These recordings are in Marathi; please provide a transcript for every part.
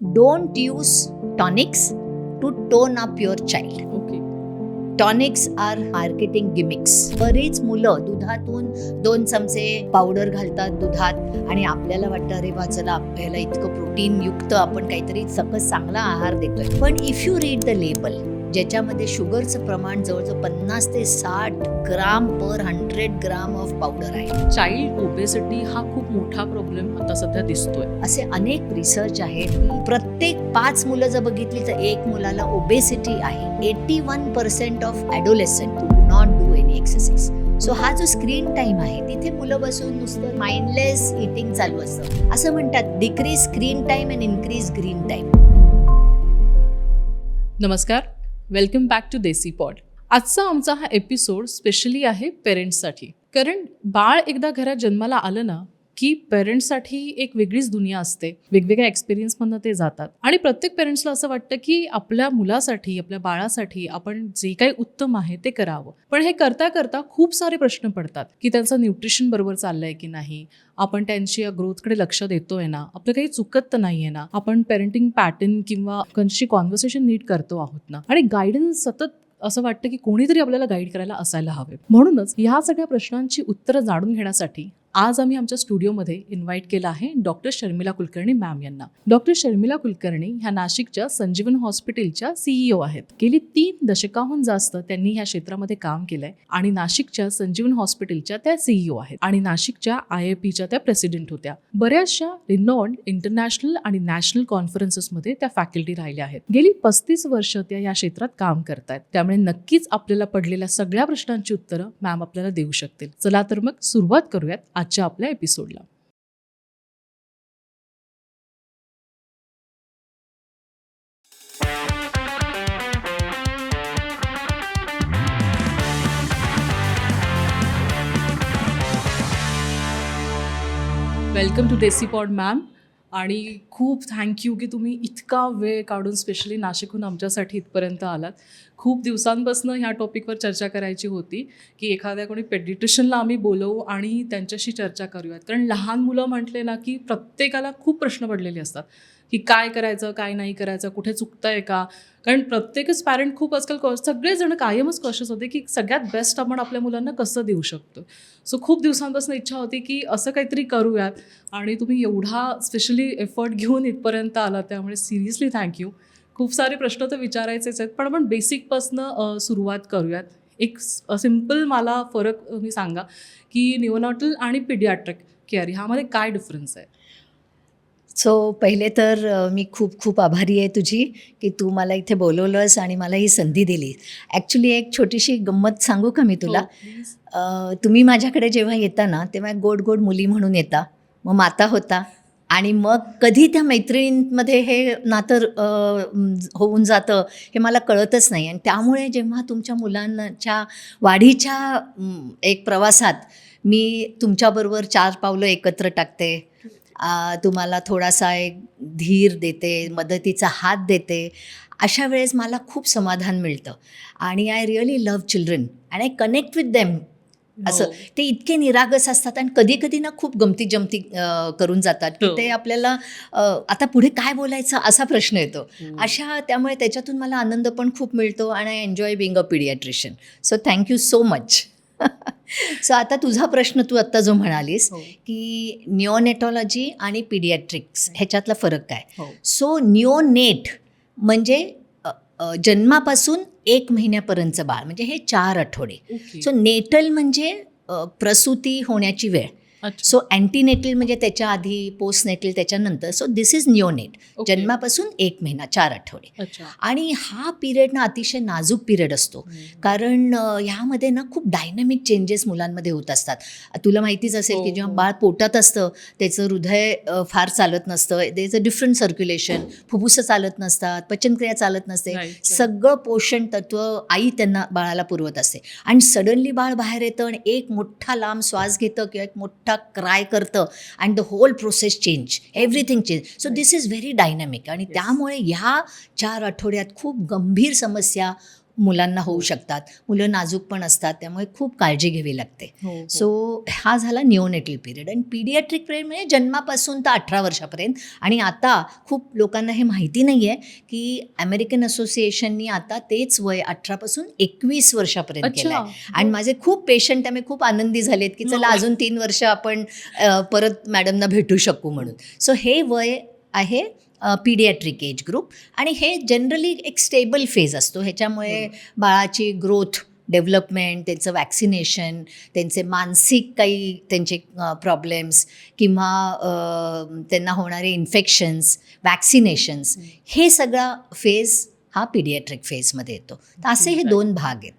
Don't use tonics to tone up your child. Okay. Tonics are marketing gimmicks. बरीच मुलं दुधातून 2 चमचे पावडर घालतात दुधात आणि आपल्याला वाटतं अरे वा चला आपल्याला इतकं प्रोटीन युक्त आपण काहीतरी सकस चांगला आहार देतोय. पण if you read the label, ज्याच्यामध्ये शुगरचं प्रमाण जवळजवळ 50 ते 60 gram per 100 gram of powder आहे. चाइल्ड ओबेसिटी हा खूप मोठा प्रॉब्लेम आता सध्या दिसतोय. असे अनेक रिसर्च आहेत की प्रत्येक 5 मुलं जर बघितली तर 1 मुलाला ओबेसिटी आहे. 81% of adolescent do not do any exercise. So हा जो स्क्रीन टाइम आहे तिथे मुलं बसून नुसतं माइंडलेस इटिंग चालू असतं. असं म्हणतात decrease screen time and increase green time. नमस्कार, welcome back to Desi pod. आजचा आमचा हा एपिसोड स्पेशली आहे पेरेंट्ससाठी. कारण बाळ एकदा घरात जन्माला आलं ना की पेरेंट्ससाठी एक वेगळीच दुनिया असते. वेगवेगळ्या एक्सपिरियन्समधनं ते जातात आणि प्रत्येक पेरेंट्सला असं वाटतं की आपल्या मुलासाठी, आपल्या बाळासाठी आपण जे काही उत्तम आहे ते करावं. पण हे करता करता खूप सारे प्रश्न पडतात की त्यांचं न्यूट्रिशन बरोबर चाललंय की नाही, आपण त्यांची या ग्रोथकडे लक्ष देतोय ना, आपलं काही चुकत तर नाहीये ना, आपण पेरेंटिंग पॅटर्न किंवा त्यांची कॉन्व्हर्सेशन नीट करतो आहोत ना, आणि गायडन्स सतत असं वाटतं की कोणीतरी आपल्याला गाईड करायला असायला हवे. म्हणूनच ह्या सगळ्या प्रश्नांची उत्तरं जाणून घेण्यासाठी आज आम्ही आमच्या स्टुडिओमध्ये इन्व्हाइट केलं आहे डॉक्टर शर्मिला कुलकर्णी मॅम यांना. डॉक्टर शर्मिला कुलकर्णी ह्या नाशिकच्या संजीवन हॉस्पिटलच्या CEO आहेत. गेली 3 दशकाहून जास्त त्यांनी ह्या क्षेत्रामध्ये काम केलंय आणि नाशिकच्या संजीवन हॉस्पिटलच्या त्या CEO आहेत आणि नाशिकच्या IIPच्या त्या प्रेसिडेंट होत्या. बऱ्याचशा रिनॉन्ड इंटरनॅशनल आणि नॅशनल कॉन्फरन्सेसमध्ये त्या फॅकल्टी राहिल्या आहेत. गेली 35 वर्ष त्या या क्षेत्रात काम करतायत. त्यामुळे नक्कीच आपल्याला पडलेल्या सगळ्या प्रश्नांची उत्तरं मॅम आपल्याला देऊ शकतील. चला तर मग सुरुवात करूयात आजच्या आपल्या एपिसोडला. Welcome to Desi pod ma'am. आणि खूप थँक्यू की तुम्ही इतका वेळ काढून स्पेशली नाशिकहून आमच्यासाठी इथपर्यंत आलात. खूप दिवसांपासून ह्या टॉपिकवर चर्चा करायची होती की एखाद्या कोणी पेडिट्रिशियनला आम्ही बोलवू आणि त्यांच्याशी चर्चा करूयात. कारण लहान मुलं म्हटले ना की प्रत्येकाला खूप प्रश्न पडलेले असतात की काय करायचं, काय नाही करायचं, कुठे चुकतंय का. कारण प्रत्येकच पॅरेंट खूप आजकाल सगळेजण कायमच कॉशियस होते की सगळ्यात बेस्ट आपण आपल्या मुलांना कसं देऊ शकतो. सो खूप दिवसांपासून इच्छा होती की असं काहीतरी करूयात आणि तुम्ही एवढा स्पेशली एफर्ट घेऊन इथपर्यंत आला, त्यामुळे सिरियसली थँक्यू. खूप सारे प्रश्न तर विचारायचेच आहेत, पण आपण बेसिकपासनं सुरुवात करूयात. एक सिम्पल मला फरक मी सांगा की निओनॅटल आणि पिडियाट्रिक केअर ह्यामध्ये काय डिफरन्स आहे? सो पहिले तर मी खूप खूप आभारी आहे तुझी की तू मला इथे बोलवलंस आणि मला ही संधी दिली. ॲक्च्युली एक छोटीशी गंमत सांगू का मी तुला? तुम्ही माझ्याकडे जेव्हा येता ना तेव्हा गोड गोड मुली म्हणून येता, मग माता होता आणि मग कधी त्या मैत्रिणींमध्ये हे नातं होऊन जातं हे मला कळतच नाही. आणि त्यामुळे जेव्हा तुमच्या मुलांच्या वाढीच्या एक प्रवासात मी तुमच्याबरोबर 4 पावलं एकत्र टाकते, तुम्हाला थोडासा एक धीर देते, मदतीचा हात देते, अशा वेळेस मला खूप समाधान मिळतं. आणि I really love children and I connect with them. असं ते इतके निरागस असतात आणि कधी कधी ना खूप गमती जमती करून जातात की ते आपल्याला आता पुढे काय बोलायचं असा प्रश्न येतो अशा. त्यामुळे त्याच्यातून मला आनंद पण खूप मिळतो आणि I enjoy being a paediatrician. So thank you so much. So आता तुझा प्रश्न तू आत्ता जो म्हणालीस की निओनेटॉलॉजी आणि पिडियाट्रिक्स ह्याच्यातला फरक काय. सो निओनेट म्हणजे जन्मापासून 1 महिन्यापर्यंतचं बाळ, म्हणजे हे 4 आठवडे. सो नेटल म्हणजे प्रसूती होण्याची वेळ. सो अँटीनेटल म्हणजे त्याच्या आधी, पोस्ट नेटल त्याच्यानंतर. सो दिस इज निओनेट, जन्मापासून 1 महिना 4 आठवडे. आणि हा पिरियड ना अतिशय नाजूक पिरियड असतो, कारण ह्यामध्ये ना खूप डायनॅमिक चेंजेस मुलांमध्ये होत असतात. तुला माहितीच असेल की जेव्हा बाळ पोटात असतं त्याचं हृदय फार चालत नसतं, there is a different circulation, फुफ्फुसं चालत नसतात, पचनक्रिया चालत नसते, सगळं पोषण तत्व आई त्यांना बाळाला पुरवत असते. आणि सडनली बाळ बाहेर येतं आणि एक मोठा लांब श्वास घेतं किंवा एक मोठा क्राय करतं and the whole process change, everything change. So this is very dynamic. आणि त्यामुळे ह्या 4 आठवड्यात खूप गंभीर समस्या मुलांना होऊ शकतात. मुलं नाजूक पण असतात, त्यामुळे खूप काळजी घ्यावी लागते. सो हा झाला निओनेटल पिरियड. आणि पीडियाट्रिक पिरियड म्हणजे जन्मापासून तर 18 वर्षापर्यंत. आणि आता खूप लोकांना हे माहिती नाही आहे की अमेरिकन असोसिएशननी आता तेच वय 18 पासून 21 वर्षापर्यंत केलं आहे. आणि माझे खूप पेशंट त्यामुळे खूप आनंदी झालेत की चला अजून 3 वर्ष आपण परत मॅडमना भेटू शकू म्हणून. सो हे वय आहे पीडियाट्रिक एज ग्रुप. आणि हे जनरली एक स्टेबल फेज असतो. ह्याच्यामुळे बाळाची ग्रोथ, डेव्हलपमेंट, त्यांचं वॅक्सिनेशन, त्यांचे मानसिक काही त्यांचे प्रॉब्लेम्स किंवा त्यांना होणारे इन्फेक्शन्स, वॅक्सिनेशन्स, हे सगळा फेज हा पीडियाट्रिक फेजमध्ये येतो. तर असे हे 2 भाग आहेत.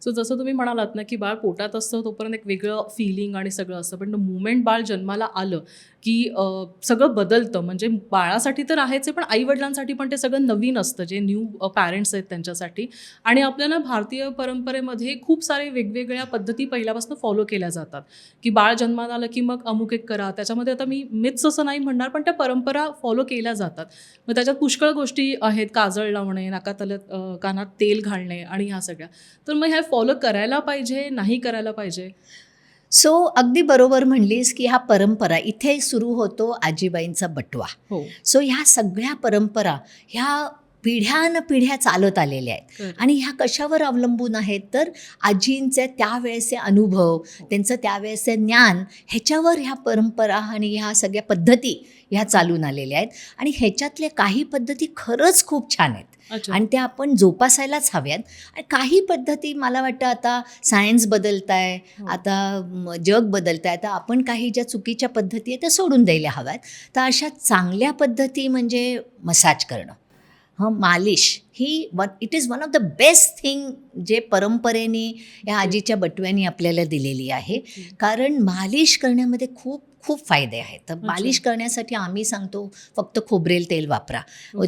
सो जसं तुम्ही म्हणालात ना की बाळ पोटात असतं तोपर्यंत एक वेगळं फिलिंग आणि सगळं असतं, पण मुवमेंट बाळ जन्माला आलं की सगळं बदलतं. म्हणजे बाळासाठी तर आहेच आहे, पण आईवडिलांसाठी पण ते सगळं नवीन असतं, जे न्यू पॅरेंट्स आहेत त्यांच्यासाठी. आणि आपल्याला भारतीय परंपरेमध्ये खूप सारे वेगवेगळ्या पद्धती पहिल्यापासून फॉलो केल्या जातात की बाळ जन्माला आलं की मग अमुक एक करा. त्याच्यामध्ये आता मी मिथ्स असं नाही म्हणणार, पण त्या परंपरा फॉलो केल्या जातात. मग त्याच्यात पुष्कळ गोष्टी आहेत, काजळ लावणे, नाकातल्यात कानात तेल घालणे आणि ह्या सगळ्या. तर मग ह्या फॉलो करायला पाहिजे, नाही करायला पाहिजे? सो अगदी बरोबर म्हणलीस की ह्या परंपरा, इथे सुरू होतो आजीबाईंचा बटवा. सो ह्या सगळ्या परंपरा ह्या पिढ्यानपिढ्या चालत आलेल्या आहेत. आणि ह्या कशावर अवलंबून आहेत तर आजींचे त्यावेळेचे अनुभव, त्यांचं त्यावेळेचे ज्ञान, ह्याच्यावर ह्या परंपरा आणि ह्या सगळ्या पद्धती ह्या चालून आलेल्या आहेत. आणि ह्याच्यातल्या काही पद्धती खरंच खूप छान आहेत आणि त्या आपण जोपासायलाच हव्यात. आणि काही पद्धती मला वाटतं आता सायन्स बदलत आहे, आता जग बदलत आहे, तर आपण काही ज्या चुकीच्या पद्धती आहेत त्या सोडून द्यायला हव्यात. तर अशा चांगल्या पद्धती म्हणजे मसाज करणं, मालिश ही it is one of the best thing जे परंपरेने या आजीच्या बटव्यानी आपल्याला दिलेली आहे. कारण मालिश करण्यामध्ये खूप खूप फायदे आहेत. तर मालिश करण्यासाठी आम्ही सांगतो फक्त खोबरेल तेल वापरा,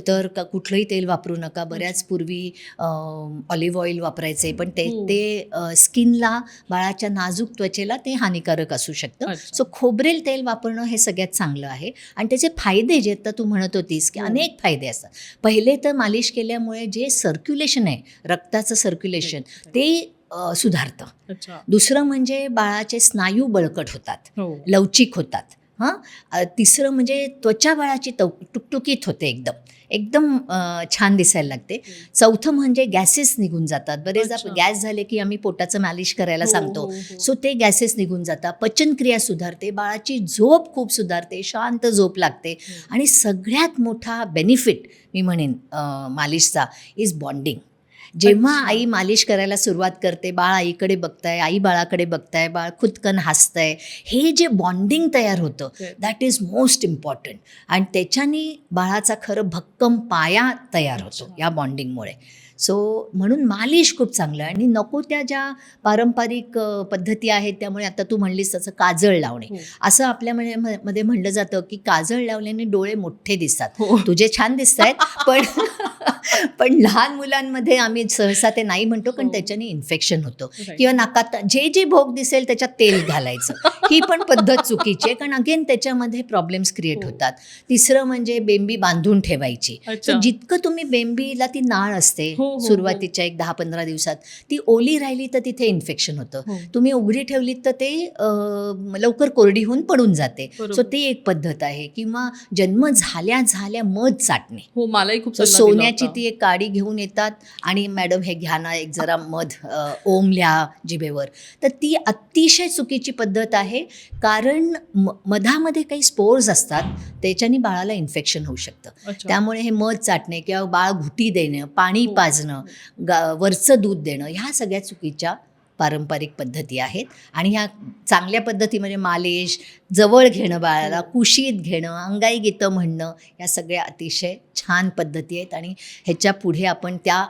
तर कुठलंही तेल वापरू नका. बऱ्याच पूर्वी ऑलिव्ह ऑइल वापरायचे, पण ते स्किनला, बाळाच्या नाजूक त्वचेला ते हानिकारक असू शकतं. सो खोबरेल तेल वापरणं हे सगळ्यात चांगलं आहे. आणि त्याचे फायदे जे आता तू म्हणत होतीस की अनेक फायदे असतात. पहिले तर मालिश केल्यामुळे जे सर्क्युलेशन आहे, रक्ताचं सर्क्युलेशन, ते सुधारतं. दुसरं म्हणजे बाळाचे स्नायू बळकट होतात, लवचिक होतात. तिसरं म्हणजे त्वचा बाळाची टुकटुकीत होते, एकदम एकदम छान दिसायला लागते. चौथं म्हणजे गॅसेस निघून जातात. बरेचदा गॅस झाले की आम्ही पोटाचं मालिश करायला सांगतो. सो ते गॅसेस निघून जातात. पचनक्रिया सुधारते, बाळाची झोप खूप सुधारते, शांत झोप लागते. आणि सगळ्यात मोठा बेनिफिट मी म्हणेन मालिशचा इज बॉन्डिंग. जेव्हा आई मालिश करायला सुरुवात करते, बाळ आईकडे बघताय, आई बाळाकडे बघताय, बाळ खुदकन हसतंय, हे जे बॉन्डिंग तयार होतं दॅट इज मोस्ट इम्पॉर्टंट. आणि त्याच्याने बाळाचा खरं भक्कम पाया तयार होतो या बॉन्डिंगमुळे. सो म्हणून मालिश खूप चांगलं आहे. आणि नको त्या ज्या पारंपरिक पद्धती आहेत, त्यामुळे आता तू म्हणलीस तसं काजळ लावणे, असं आपल्या मध्ये म्हणलं जातं की काजळ लावल्याने डोळे मोठे दिसतात. तुझे छान दिसत आहेत, पण लहान मुलांमध्ये आम्ही सहसा ते नाही म्हणतो, कारण त्याच्याने इन्फेक्शन होतं. किंवा नाकात जे भोग दिसेल त्याच्यात तेल घालायचं, ही पण पद्धत चुकीची आहे, कारण अगेन त्याच्यामध्ये प्रॉब्लेम्स क्रिएट होतात. तिसरं म्हणजे बेंबी बांधून ठेवायची. जितकं तुम्ही बेंबीला, ती नाळ असते सुरुवातीच्या 10-15 दिवसात, ती ओली राहिली तर तिथे इन्फेक्शन होतं. तुम्ही उघडी ठेवलीत तर ते लवकर कोरडी होऊन पडून जाते. सो ती एक पद्धत आहे. किंवा जन्म झाल्या मध चाटणे. मलाही खूप सोन्याची ती एक काडी घेऊन येतात आणि मॅडम हे घ्या ना, एक जरा मध ओम लिहा जिभेवर. तर ती अतिशय चुकीची पद्धत आहे, कारण मधामध्ये काही स्पोर्स असतात, त्याच्याने बाळाला इन्फेक्शन होऊ शकतं. त्यामुळे हे मध चाटणे किंवा बाळ घुटी देणं, पाणी पाजणं, वरचं दूध देणं, ह्या सगळ्या चुकीच्या पारंपरिक पद्धती आहेत. आणि ह्या चांगल्या पद्धती म्हणजे मालिश, जवळ घेणं बाळाला, कुशीत घेणं, अंगाई गीतं म्हणणं, या सगळ्या अतिशय छान पद्धती आहेत. आणि ह्याच्या पुढे आपण त्या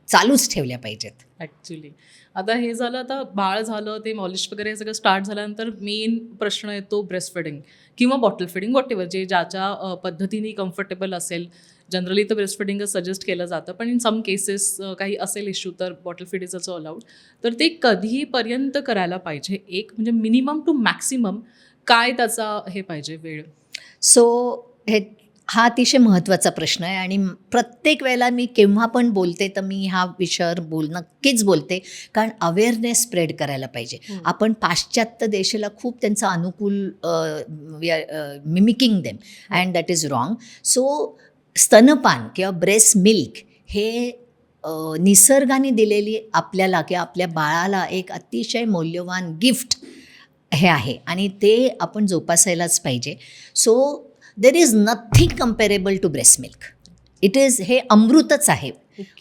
चालूच ठेवल्या पाहिजेत. ॲक्च्युली आता हे झालं, आता बाळ झालं, ते मॉलिश वगैरे हे सगळं स्टार्ट झाल्यानंतर मेन प्रश्न येतो ब्रेस्ट फिडिंग किंवा बॉटल फिडिंग, व्हॉटेवर, जे ज्याच्या पद्धतीने कम्फर्टेबल असेल. जनरली तर ब्रेस्ट फिडिंगच सजेस्ट केलं जातं, पण इन सम केसेस काही असेल इश्यू तर बॉटल फिड इज ऑल्सो अलाउड. तर ते कधीपर्यंत करायला पाहिजे, एक म्हणजे मिनिमम टू मॅक्सिमम काय त्याचा हे पाहिजे वेळ? सो हे हा अतिशय महत्त्वाचा प्रश्न आहे आणि प्रत्येक वेळेला मी केव्हा पण बोलते तर मी ह्या विषयावर नक्कीच बोलते, कारण अवेअरनेस स्प्रेड करायला पाहिजे. आपण पाश्चात्य देशाला खूप त्यांचं अनुकूल mimicking them and that is wrong. So स्तनपान किंवा ब्रेस्ट मिल्क हे निसर्गाने दिलेली आपल्याला किंवा आपल्या बाळाला एक अतिशय मौल्यवान गिफ्ट हे आहे आणि ते आपण जोपासायलाच पाहिजे. So there is nothing comparable to breast milk. It is हे अमृतच आहे.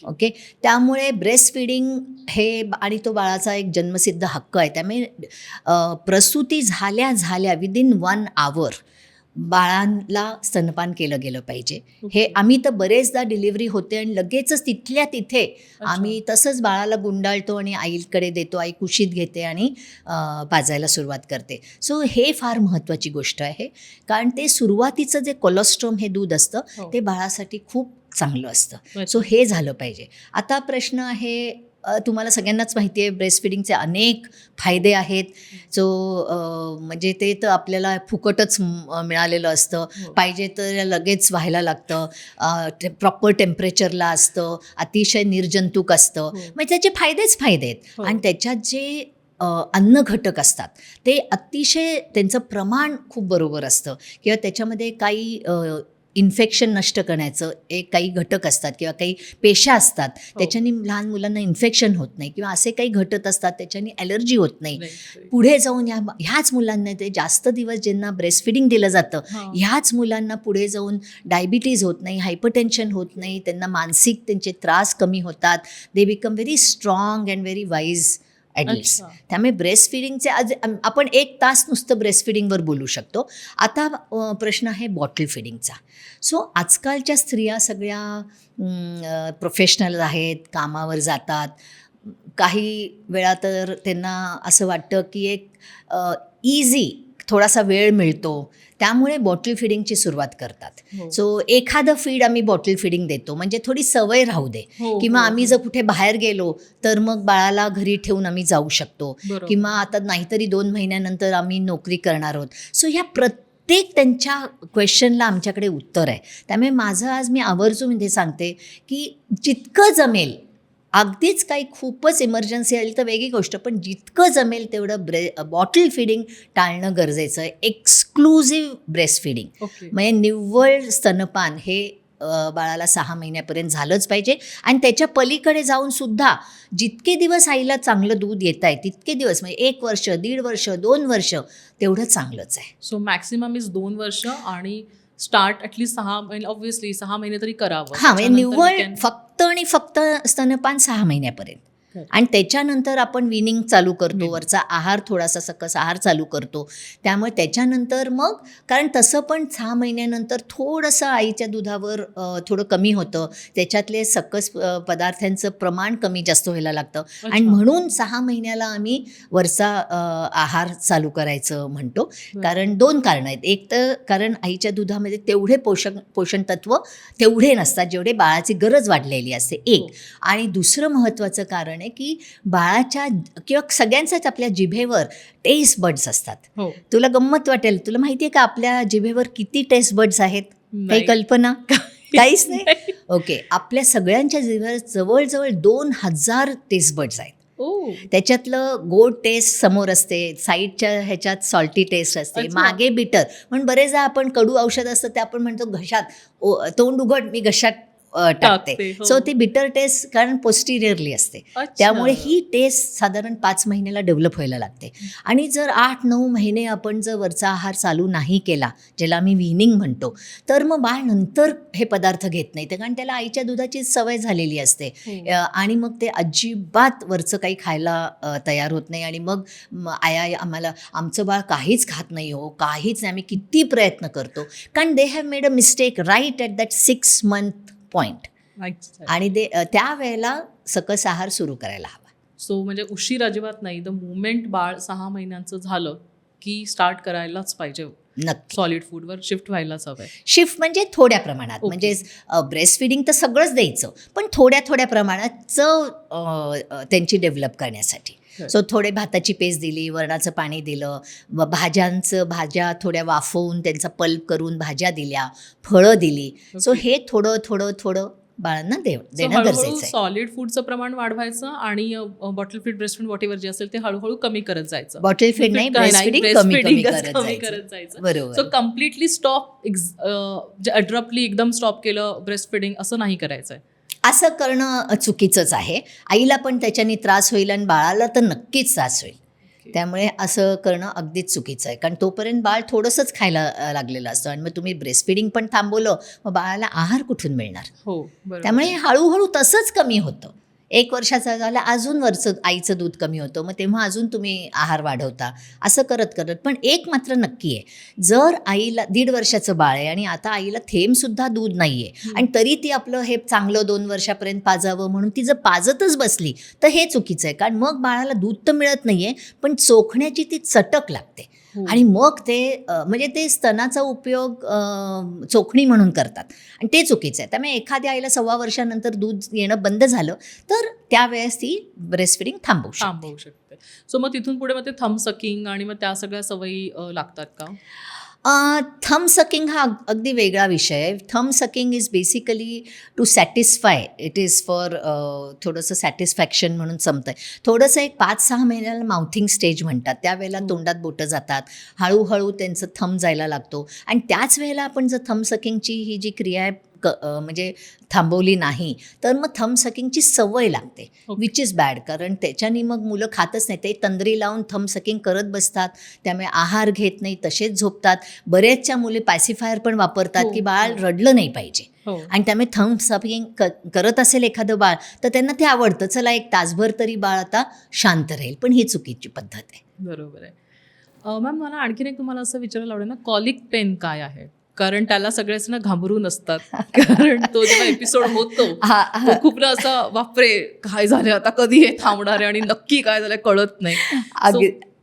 ओके, त्यामुळे ब्रेस्ट फिडिंग हे आणि तो बाळाचा एक जन्मसिद्ध हक्क आहे. त्यामुळे प्रसूती झाल्या विदिन 1 hour बाळांना स्तनपान केलं गेलं पाहिजे. हे आम्ही तर बरेचदा डिलिव्हरी होते आणि लगेचच तिथल्या तिथे आम्ही तसंच बाळाला गुंडाळतो आणि आईकडे देतो. आई कुशीत घेते आणि पाजायला सुरुवात करते. सो हे फार महत्त्वाची गोष्ट आहे, कारण ते सुरुवातीचं जे कोलेस्ट्रॉल हे दूध असतं ते बाळासाठी खूप चांगलं असतं. सो हे झालं पाहिजे. आता प्रश्न आहे, तुम्हाला सगळ्यांनाच माहिती आहे ब्रेस्ट फिडिंगचे अनेक फायदे आहेत. जो म्हणजे ते तर आपल्याला फुकटच मिळालेलं असतं. पाहिजे तर लगेच व्हायला लागतं, प्रॉपर टेम्परेचरला असतं, अतिशय निर्जंतुक असतं. म्हणजे त्याचे फायदेच फायदे आहेत. आणि त्याच्यात जे अन्न घटक असतात ते अतिशय त्यांचं प्रमाण खूप बरोबर असतं, किंवा त्याच्यामध्ये काही इन्फेक्शन नष्ट करण्याचं काही घटक असतात किंवा काही पेशा असतात, त्याच्याने लहान मुलांना इन्फेक्शन होत नाही, किंवा असे काही घटक असतात त्याच्याने ॲलर्जी होत नाही. पुढे जाऊन ह्याच मुलांना ते जास्त दिवस ज्यांना ब्रेस्ट फिडिंग दिलं जातं ह्याच मुलांना पुढे जाऊन डायबिटीज होत नाही, हायपरटेन्शन होत नाही, त्यांना मानसिक त्यांचे त्रास कमी होतात. They become very strong and very wise adults. त्यामुळे ब्रेस्ट फिडिंगचे आज आपण 1 तास नुसतं ब्रेस्ट फिडिंगवर बोलू शकतो. आता प्रश्न आहे बॉटल फिडिंगचा. सो आजकालच्या स्त्रिया सगळ्या प्रोफेशनल आहेत, कामावर जातात. काही वेळा तर त्यांना असं वाटतं की एक इझी थोडासा वेळ मिळतो, त्यामुळे बॉटल फिडिंगची सुरुवात करतात. सो एखादं फीड आम्ही बॉटल फिडिंग देतो म्हणजे थोडी सवय राहू दे, किंवा आम्ही जर कुठे बाहेर गेलो तर मग बाळाला घरी ठेवून आम्ही जाऊ शकतो, किंवा आता नाहीतरी 2 महिन्यानंतर आम्ही नोकरी करणार आहोत. सो ह्या प्रत्येक त्यांच्या क्वेश्चनला आमच्याकडे उत्तर आहे. त्यामुळे माझं आज मी आवर्जून ते सांगते की जितकं जमेल, अगदीच काही खूपच इमर्जन्सी आली तर वेगळी गोष्ट, पण जितकं जमेल तेवढं बॉटल फिडिंग टाळणं गरजेचं आहे. एक्सक्लुझिव्ह ब्रेस्ट फिडिंग म्हणजे निव्वळ स्तनपान हे बाळाला 6 महिन्यापर्यंत झालंच पाहिजे. आणि त्याच्या पलीकडे जाऊन सुद्धा जितके दिवस आईला चांगलं दूध येत आहे तितके दिवस, म्हणजे 1 वर्ष, 1.5 वर्ष, 2 वर्ष तेवढं चांगलंच आहे. सो मॅक्सिमम इज 2 वर्ष आणि स्टार्ट ॲटलीस्ट 6 महिने, ऑब्व्हियसली 6 महिने तरी करावं. हां, म्हणजे निव्वळ फक्त स्तनपान 6 महिन्यापर्यंत. आणि त्याच्यानंतर आपण विनिंग चालू करतो, वरचा आहार थोडासा सकस आहार चालू करतो. त्यामुळे त्याच्यानंतर मग, कारण तसं पण 6 महिन्यानंतर थोडंसं आईच्या दुधावर थोडं कमी होतं, त्याच्यातले सकस पदार्थांचं प्रमाण कमी जास्त व्हायला लागतं. आणि म्हणून 6 महिन्याला आम्ही वरचा आहार चालू करायचं म्हणतो. कारण 2 कारणं आहेत. एक तर कारण आईच्या दुधामध्ये तेवढे पोषण तत्व तेवढे नसतात जेवढे बाळाची गरज वाढलेली असते, एक. आणि दुसरं महत्त्वाचं कारण की बाळाच्या किंवा सगळ्यांच्याच आपल्या जिभेवर टेस्ट बड्स असतात. तुला गंमत वाटेल, तुला माहिती आहे का आपल्या जिभेवर किती टेस्ट बड्स आहेत? काही कल्पना? काहीच नाही. ओके, आपल्या सगळ्यांच्या जिभेवर जवळजवळ 2000 टेस्ट बड्स आहेत. त्याच्यातलं गोड टेस्ट समोर असते, साईडच्या ह्याच्यात सॉल्टी टेस्ट असते, मागे बिटर. म्हणून बरेचदा आपण कडू औषध असतं ते आपण म्हणतो घशात, तोंड उघड, मी घशात टाकते. सो ती बिटर टेस्ट कारण पोस्टिरियरली असते. त्यामुळे ही टेस्ट साधारण 5 महिन्याला डेव्हलप व्हायला लागते. आणि जर 8-9 महिने आपण जर वरचा आहार चालू नाही केला, ज्याला आम्ही विनिंग म्हणतो, तर मग बाळ नंतर हे पदार्थ घेत नाही, कारण त्याला आईच्या दुधाची सवय झालेली असते. आणि मग ते अजिबात वरचं काही खायला तयार होत नाही. आणि मग आम्हाला आमचं बाळ काहीच खात नाही हो, काहीच नाही, आम्ही किती प्रयत्न करतो, कारण they have made a mistake right at that 6 month point. आणि त्यावेळेला सकस आहार सुरू करायला हवा. सो म्हणजे उशीर अजिबात नाही. द मुमेंट बाळ 6 महिन्यांचं झालं की स्टार्ट करायलाच पाहिजे. नक्की सॉलिड फूडवर शिफ्ट व्हायलाच हवंय. शिफ्ट म्हणजे थोड्या प्रमाणात, म्हणजे ब्रेस्ट फिडिंग तर सगळंच द्यायचं, पण थोड्या प्रमाणात चव त्यांची डेव्हलप करण्यासाठी. खरं. सो थोडे भाताची पेस्ट दिली, वरणाचं पाणी दिलं, भाज्या थोड्या वाफवून त्यांचा पल्प करून भाज्या दिल्या, फळं दिली. So Okay. हे थोडं थोडं थोडं बाळांना देणं हळूहळू गरजेचं आहे. सॉलिड फूडचं प्रमाण वाढवायचं आणि bottle feed breast feed what ever जे असेल ते हळूहळू कमी करत जायचं. बॉटल फीड नाही, ब्रेस्ट फीडिंग कमी करत जायचं. सो बरोबर. कम्प्लिटली स्टॉप अड्रप्टली एकदम स्टॉप केलं ब्रेस्ट फिडिंग असं नाही करायचंय. असं करणं चुकीचंच आहे. आईला पण त्याच्याने त्रास होईल आणि बाळाला तर नक्कीच त्रास होईल. त्यामुळे असं करणं अगदीच चुकीचं आहे, कारण तोपर्यंत बाळ थोडंसंच खायला लागलेलं असतं आणि मग तुम्ही ब्रेस्ट फिडिंग पण थांबवलं, मग बाळाला आहार कुठून मिळणार? हो बरोबर. त्यामुळे हळूहळू तसंच कमी होतं. 1 वर्षाचा झाला अजून वरचं आईचं दूध कमी होतं, मग तेव्हा अजून तुम्ही आहार वाढवता, असं करत करत. पण एक मात्र नक्की आहे, जर आईला 1.5 वर्षाचं बाळ आहे आणि आता आईला थेंबसुद्धा दूध नाही आहे आणि तरी ती आपलं हे चांगलं 2 वर्षापर्यंत पाजावं म्हणून ती जर पाजतच बसली तर हे चुकीचं आहे, कारण मग बाळाला दूध तर मिळत नाही आहे, पण चोखण्याची ती चटक लागते. हो. आणि मग ते म्हणजे ते स्तनाचा उपयोग चोखणी म्हणून करतात आणि ते चुकीचं आहे. त्यामुळे एखाद्या आईला 1.25 वर्षानंतर दूध येणं बंद झालं तर त्यावेळेस ती ब्रेस्ट फिडिंग थांबवू शकते. सो मग तिथून पुढे मग ते थंब सकिंग आणि मग त्या सगळ्या सवयी लागतात का? थंब सकिंग हा अगदी वेगळा विषय आहे. Thumb sucking is basically to satisfy, it is for थोडंसं सॅटिस्फॅक्शन म्हणून जमतं आहे. थोडंसं एक 5-6 महिन्याला माउथिंग स्टेज म्हणतात, त्यावेळेला तोंडात बोटं जातात, हळूहळू त्यांचं थंब जायला लागतो आणि त्याच वेळेला आपण जर थंब सकिंगची ही जी क्रिया आहे म्हणजे थांबवली नाही तर मग थंब सकिंगची सवय लागते, विच इज बॅड, कारण त्याच्याने मग मुलं खातच नाही, ते तंद्री लावून थंब सकिंग करत बसतात, त्यामुळे आहार घेत नाही, तसेच झोपतात. बऱ्याचशा मुले पॅसिफायर पण वापरतात की बाळ रडलं नाही पाहिजे आणि त्यामुळे थंब सकिंग करत असेल एखादं बाळ तर त्यांना ते आवडतं, चला 1 तासभर तरी बाळ आता शांत राहील, पण ही चुकीची पद्धत आहे. बरोबर आहे. मॅम मला आणखीन एक तुम्हाला असं विचारायला आवडेल ना, कॉलिक पेन काय आहे? कारण त्याला सगळेच ना घाबरून असतात, कारण तो जेव्हा एपिसोड होतो तो खूप ना असा बापरे काय झालं आता, कधी हे थांबणार आहे आणि नक्की काय झालं कळत नाही.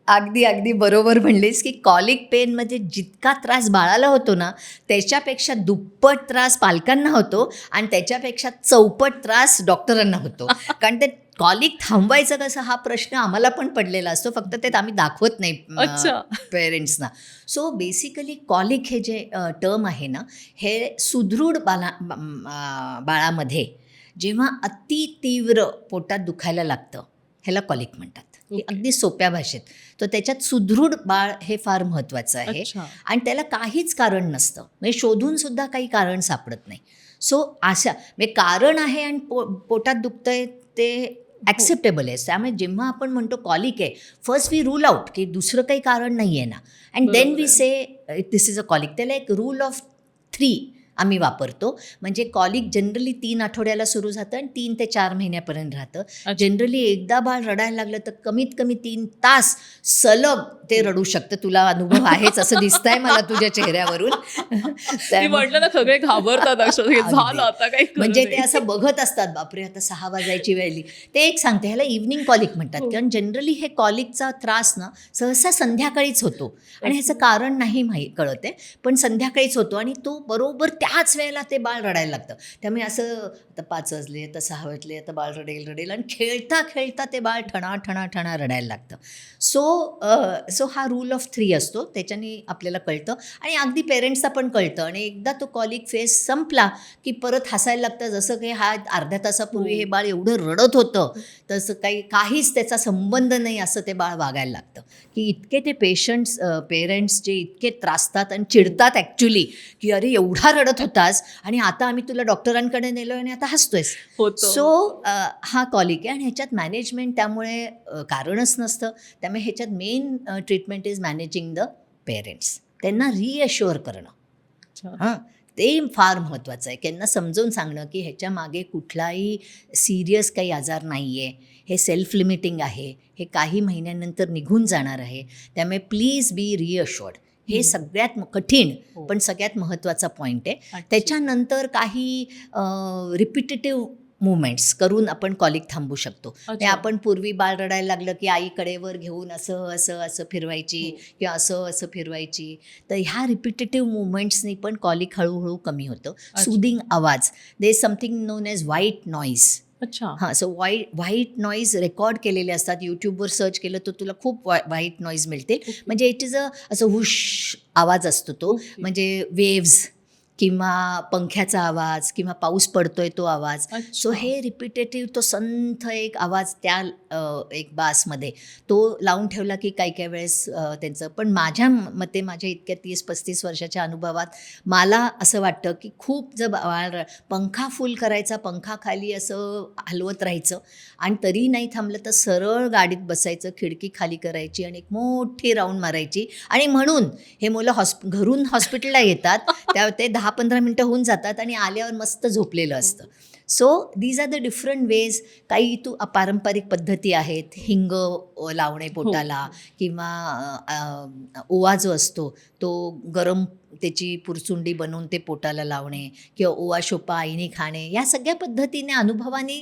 अगदी बरोबर म्हणलीस की कॉलिक पेन म्हणजे जितका त्रास बाळाला होतो ना त्याच्यापेक्षा दुप्पट त्रास पालकांना होतो आणि त्याच्यापेक्षा चौपट त्रास डॉक्टरांना होतो. कारण ते कॉलिक थांबवायचं कसं हा प्रश्न आम्हाला पण पडलेला असतो, फक्त ते आम्ही दाखवत नाही पेरेंट्सना. सो बेसिकली कॉलिक हे जे टर्म आहे ना, हे सुदृढ बाळामध्ये जेव्हा अति तीव्र पोटात दुखायला लागतं ह्याला कॉलिक म्हणतात. हे अगदी सोप्या भाषेत. तर त्याच्यात सुदृढ बाळ हे फार महत्त्वाचं आहे आणि त्याला काहीच कारण नसतं, म्हणजे शोधून सुद्धा काही कारण सापडत नाही. सो अशा म्हणजे कारण आहे आणि पोटात दुखतंय ते ॲक्सेप्टेबल आहे. त्यामुळे जेव्हा आपण म्हणतो कॉलिक आहे, फर्स्ट वी रूल आउट की दुसरं काही कारण नाही आहे ना, and then we say this is a colic. त्याला एक रूल ऑफ 3 आम्ही वापरतो. म्हणजे कॉलिक जनरली 3 आठवड्याला सुरू झालं आणि 3 ते 4 महिन्यापर्यंत राहतं. जनरली एकदा बाळ रडायला लागलं तर कमीत कमी 3 तास सलग ते रडू शकतं. तुला अनुभव आहेच असं दिसतंय मला तुझ्या चेहऱ्यावरून. म्हटलं ना सगळे घाबरतात अक्षरशः, झालं आता काही म्हणजे ते असं बघत असतात, बापरे आता 6 वाजायची वेळली. ते एक सांगते, ह्याला इव्हनिंग कॉलिक म्हणतात, कारण जनरली हे कॉलिकचा त्रास ना सहसा संध्याकाळीच होतो आणि ह्याचं कारण नाही कळत आहे, पण संध्याकाळीच होतो आणि तो बरोबर त्याच वेळेला ते बाळ रडायला लागतं. त्यामुळे असं आता 5 वाजले, आता 6 वाजले, आता बाळ रडेल आणि खेळता खेळता ते बाळ ठणा रडायला लागतं. सो हा रूल ऑफ 3 असतो, त्याच्याने आपल्याला कळतं आणि अगदी पेरेंट्सला पण कळतं. आणि एकदा तो कॉलिक फेज संपला की परत हसायला लागतं, जसं काही हा अर्ध्या तासापूर्वी हे बाळ एवढं रडत होतं तसं काहीच त्याचा संबंध नाही असं ते बाळ वागायला लागतं. की इतके ते पेरेंट्स जे इतके त्रासतात आणि चिडतात ॲक्च्युली की अरे एवढा रडत होतास आणि आता आम्ही तुला डॉक्टरांकडे नेलो आणि आता हसतोयस. सो हा कॉलिक आहे आणि ह्याच्यात मॅनेजमेंट त्यामुळे कारणच नसतं. त्यामुळे ह्याच्यात main treatment is managing the parents. त्यांना रिअश्युअर करणं, हां ते फार महत्त्वाचं आहे. त्यांना समजावून सांगणं की ह्याच्या मागे कुठलाही सिरियस काही आजार नाही आहे, हे सेल्फ लिमिटिंग आहे, हे काही महिन्यानंतर निघून जाणार आहे, त्यामुळे प्लीज बी रिअश्युअर्ड. हे सगळ्यात कठीण पण सगळ्यात महत्त्वाचा पॉईंट आहे. त्याच्यानंतर काही रिपिटेटिव्ह मुवमेंट्स करून आपण कॉलिक थांबवू शकतो. आपण पूर्वी बाळ रडायला लागलं की आईकडेवर घेऊन असं फिरवायची किंवा असं फिरवायची, तर ह्या रिपिटेटिव्ह मुवमेंट्सनी पण कॉलिक हळूहळू कमी होतं. सुदिंग आवाज, they is something known as white noise. अच्छा. हां, सो व्हाईट नॉईज रेकॉर्ड केलेले असतात. यूट्यूबवर सर्च केलं तर तुला खूप व्हाईट नॉईज मिळतील. ओके. म्हणजे इट इज असं हुश आवाज असतो तो. ओके. म्हणजे वेव्ज किंवा पंख्याचा आवाज किंवा पाऊस पडतोय तो आवाज. सो अच्छा. हे रिपिटेटिव्ह तो संथ एक आवाज त्या एक बासमध्ये तो लावून ठेवला की काही काही वेळेस त्यांचं. पण माझ्या मते माझ्या इतक्या 30-35 वर्षाच्या अनुभवात मला असं वाटतं की खूप जर पंखा फुल करायचा, पंखा खाली असं हलवत राहायचं आणि तरी नाही थांबलं तर सरळ गाडीत बसायचं, खिडकी खाली करायची आणि एक मोठी राऊंड मारायची. आणि म्हणून हे मुलं घरून हॉस्पिटलला येतात त्या ते 10-15 मिनटं होऊन जातात आणि आल्यावर मस्त झोपलेलं असतं. So these are the different ways. काही पारंपरिक पद्धती आहेत, हिंग लावणे पोटाला किंवा ओवा जो असतो तो गरम त्याची पुरचुंडी बनवून ते पोटाला लावणे किंवा ओवा शोपा आईने खाणे, या सगळ्या पद्धतीने अनुभवाने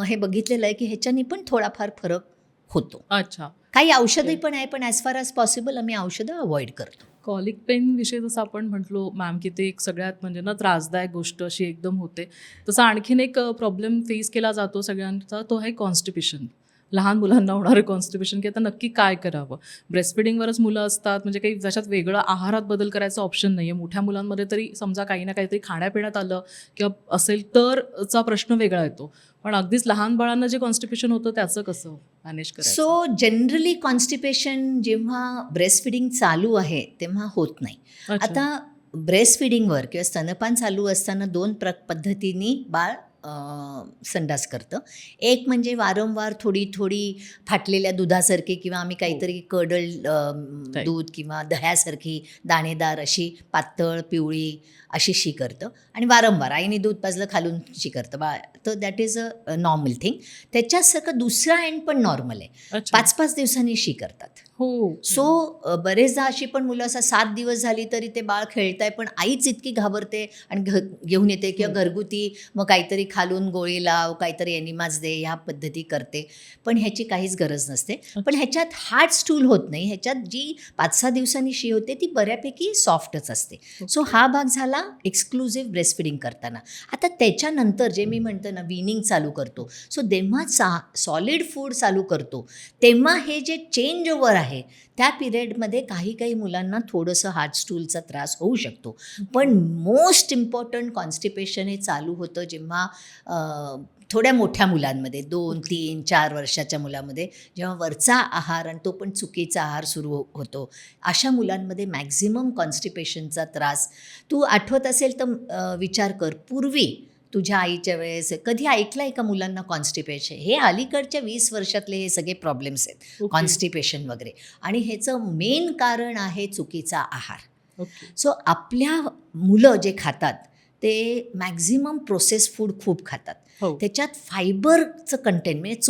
हे बघितलेलं आहे की ह्याच्याने पण थोडाफार फरक होतो. अच्छा. काही औषधही पण आहे, पण ॲज फार ॲज पॉसिबल आम्ही औषधं अवॉइड करतो. कॉलिक पेन विषयी जसं आपण म्हटलो मॅम की ते एक सगळ्यात म्हणजे ना त्रासदायक गोष्ट अशी एकदम होते. तसा आणखीन एक प्रॉब्लेम फेस केला जातो सगळ्यांचा, तो आहे कॉन्स्टिपेशन. लहान मुलांना होणारं कॉन्स्टिपेशन, की आता नक्की काय करावं? ब्रेस्टफिडिंगवरच मुलं असतात, म्हणजे काही त्याच्यात वेगळं आहारात बदल करायचा ऑप्शन नाही आहे. मोठ्या मुलांमध्ये तरी समजा काही ना काहीतरी खाण्यापिण्यात आलं किंवा असेल तरचा प्रश्न वेगळा येतो. पण अगदीच लहान बाळांना जे कॉन्स्टिपेशन होतं त्याचं कसं मॅनेज करायचं? सो जनरली कॉन्स्टिपेशन जेव्हा ब्रेस्ट फिडिंग चालू आहे तेव्हा होत नाही. अच्छा. आता ब्रेस्ट फिडिंगवर किंवा स्तनपान चालू असताना 2 पद्धतीने बाळ संडास करतं. एक म्हणजे वारंवार थोडी थोडी फाटलेल्या दुधासारखी किंवा आम्ही काहीतरी कडल दूध किंवा दह्यासारखी दाणेदार अशी पातळ पिवळी अशी शी करतं आणि वारंवार आईने दूध पाजलं खालून शी करतं बाळ. तर that is a normal thing. त्याच्यासारखं दुसरा एंड पण नॉर्मल आहे. अच्छा. 5-5 दिवसांनी शी करतात. हो. सो बरेचदा अशी पण मुलं असं 7 दिवस झाली तरी ते बाळ खेळतंय, पण आईच इतकी घाबरते आणि घेऊन येते किंवा घरगुती मग काहीतरी खालून गोळी लाव, काहीतरी एनिमाज दे, ह्या पद्धती करते. पण ह्याची काहीच गरज नसते. पण ह्याच्यात हार्ड स्टूल होत नाही. ह्याच्यात जी 5-6 दिवसांनी शी होते ती बऱ्यापैकी सॉफ्टच असते. सो हा भाग झाला एक्सक्लुझिव्ह ब्रेस्ट फिडिंग करताना. आता त्याच्यानंतर जे मी म्हणतो ना वीनिंग चालू करतो, सो जेव्हा सॉलिड फूड चालू करतो तेव्हा हे जे चेंज ओव्हर आहे त्या पिरियडमध्ये काही मुलांना थोडंसं हार्ट स्टूलचा त्रास होऊ शकतो. पण मोस्ट इम्पॉर्टंट कॉन्स्टिपेशन हे चालू होतं जेव्हा थोड्या मोठ्या मुलांमध्ये 2, 3, 4 वर्षाच्या मुलामध्ये जेव्हा वरचा आहार आणि तो पण चुकीचा आहार सुरू होतो. अशा मुलांमध्ये मॅक्झिमम कॉन्स्टिपेशनचा त्रास. तू आठवत असेल तर विचार कर, पूर्वी तुझ्या आईच्या वेळेस कधी ऐकलं आहे का मुलांना कॉन्स्टिपेशन? हे अलीकडच्या 20 वर्षातले हे सगळे प्रॉब्लेम्स आहेत, कॉन्स्टिपेशन वगैरे. आणि ह्याचं मेन कारण आहे चुकीचा आहार. सो आपल्या मुलं जे खातात ते मॅक्झिमम प्रोसेस फूड खूप खातात. त्याच्यात फायबरचं कंटेंट म्हणजे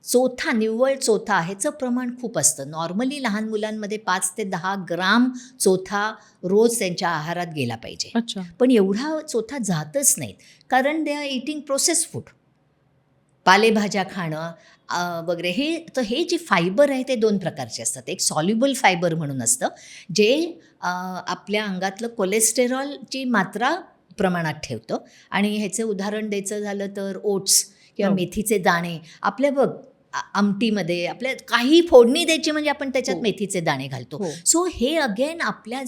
चोथा निव्वळ चोथा ह्याचं प्रमाण खूप असतं. नॉर्मली लहान मुलांमध्ये 5 ते 10 ग्राम चोथा रोज त्यांच्या आहारात गेला पाहिजे. अच्छा. पण एवढा चोथा जातच नाहीत, कारण they are eating process food. पालेभाज्या खाणं वगैरे. हे जे फायबर आहे ते 2 प्रकारचे असतात. एक सॉल्युबल फायबर म्हणून असतं जे आपल्या अंगातलं कोलेस्टेरॉलची मात्रा प्रमाणात ठेवतं. आणि ह्याचं उदाहरण द्यायचं झालं तर ओट्स किंवा मेथीचे दाणे. आपल्या बघ आमटीमध्ये आपल्या काही फोडणी द्यायची म्हणजे आपण त्याच्यात मेथीचे दाणे घालतो. सो हे अगेन आपला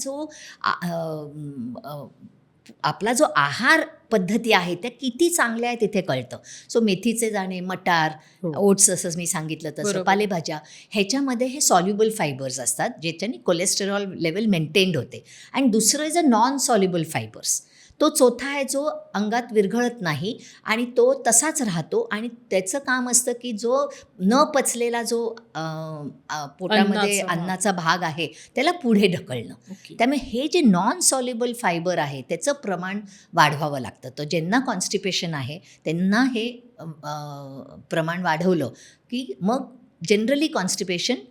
जो आहार पद्धती आहे त्या किती चांगल्या आहे तिथे कळतं. सो मेथीचे दाणे, मटार, ओट्स असं मी सांगितलं तसं, पालेभाज्या ह्याच्यामध्ये हे सॉल्युबल फायबर्स असतात ज्याच्याने कोलेस्टेरॉल लेवल मेंटेन्ड होते. आणि दुसरं is a non soluble fibres. तो चोथा आहे जो अंगात विरघळत नाही आणि तो तसाच राहतो आणि त्याचं काम असतं की जो न पचलेला जो पोटामध्ये अन्नाचा भाग आहे त्याला पुढे ढकलणं. त्यामुळे हे जे नॉन सॉल्युबल फायबर आहे त्याचं प्रमाण वाढवावं लागतं. तर ज्यांना कॉन्स्टिपेशन आहे त्यांना हे प्रमाण वाढवलं की मग जनरली कॉन्स्टिपेशन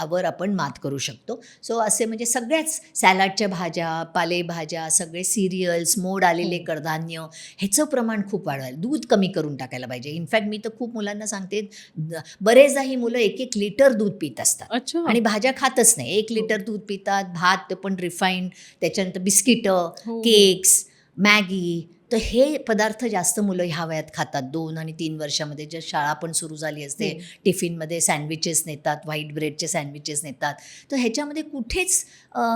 वर आपण मात करू शकतो. सो असे म्हणजे सगळ्याच सॅलडच्या भाज्या, पालेभाज्या, सगळे सिरियल्स, मोड आलेले कडधान्य ह्याचं प्रमाण खूप वाढवायला, दूध कमी करून टाकायला पाहिजे. इनफॅक्ट मी तर खूप मुलांना सांगते, बरेचदा ही मुलं 1-1 लिटर दूध पित असतात आणि भाज्या खातच नाही. 1 लिटर दूध पितात, भात ते पण रिफाईंड, त्याच्यानंतर बिस्किटं, केक्स, मॅगी. तर हे पदार्थ जास्त मुलं ह्या वयात खातात. 2 आणि 3 वर्षामध्ये जर शाळा पण सुरू झाली असते, टिफिनमध्ये सँडविचेस नेतात, व्हाईट ब्रेडचे सँडविचेस नेतात. तर ह्याच्यामध्ये कुठेच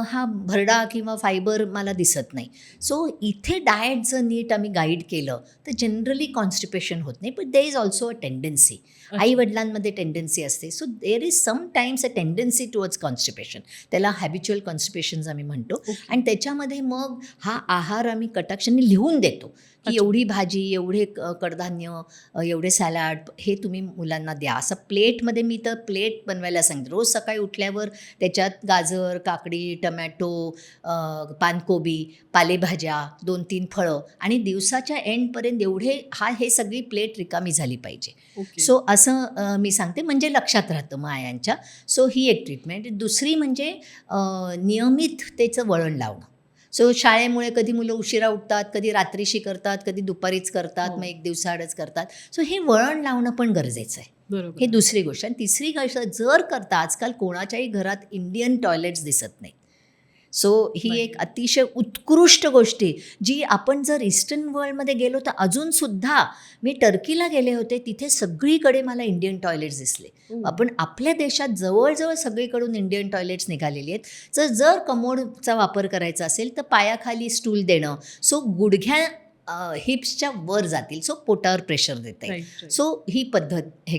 हा भरडा किंवा फायबर मला दिसत नाही. सो इथे डाएट जर नीट आम्ही गाईड केलं तर जनरली कॉन्स्टिपेशन होत नाही. पण there is also a tendency, आईवडिलांमध्ये टेंडन्सी असते. So there is sometimes a tendency towards constipation. त्याला हॅबिच्युअल कॉन्स्टिपेशन्स आम्ही म्हणतो. आणि त्याच्यामध्ये मग हा आहार आम्ही कटाक्षाने लिहून देतो की एवढी भाजी, एवढे कडधान्य, एवढे सॅलड हे तुम्ही मुलांना द्या. असं प्लेटमध्ये मी तर प्लेट बनवायला सांगते. रोज सकाळी उठल्यावर त्याच्यात गाजर, काकडी, टमॅटो, पानकोबी, पालेभाज्या, 2-3 फळं आणि दिवसाच्या एंडपर्यंत हे सगळी प्लेट रिकामी झाली पाहिजे. सो असं मी सांगते, म्हणजे लक्षात राहतं मग आयांच्या. सो ही एक ट्रीटमेंट. दुसरी म्हणजे नियमिततेचं वळण लावणं. सो शाळेमुळे कधी मुलं उशिरा उठतात, कधी रात्रीशी करतात, कधी दुपारीच करतात, मग एक दिवसाआडच करतात. सो हे वळण लावणं पण गरजेचं आहे. बरोबर. हे दुसरी गोष्ट. आणि तिसरी गोष्ट, जर करता आजकाल कोणाच्याही घरात इंडियन टॉयलेट्स दिसत नाहीत. सो ही एक अतिशय उत्कृष्ट गोष्ट आहे, जी आपण जर ईस्टर्न वर्ल्डमध्ये गेलो तर अजूनसुद्धा, मी टर्कीला गेले होते, तिथे सगळीकडे मला इंडियन टॉयलेट्स दिसले. आपण आपल्या देशात जवळजवळ सगळीकडून इंडियन टॉयलेट्स निघालेली आहेत. तर जर कमोडचा वापर करायचा असेल तर पायाखाली स्टूल देणं, सो गुडघ्या हिप्सच्या वर जातील, सो पोटावर प्रेशर देता येईल. सो ही पद्धत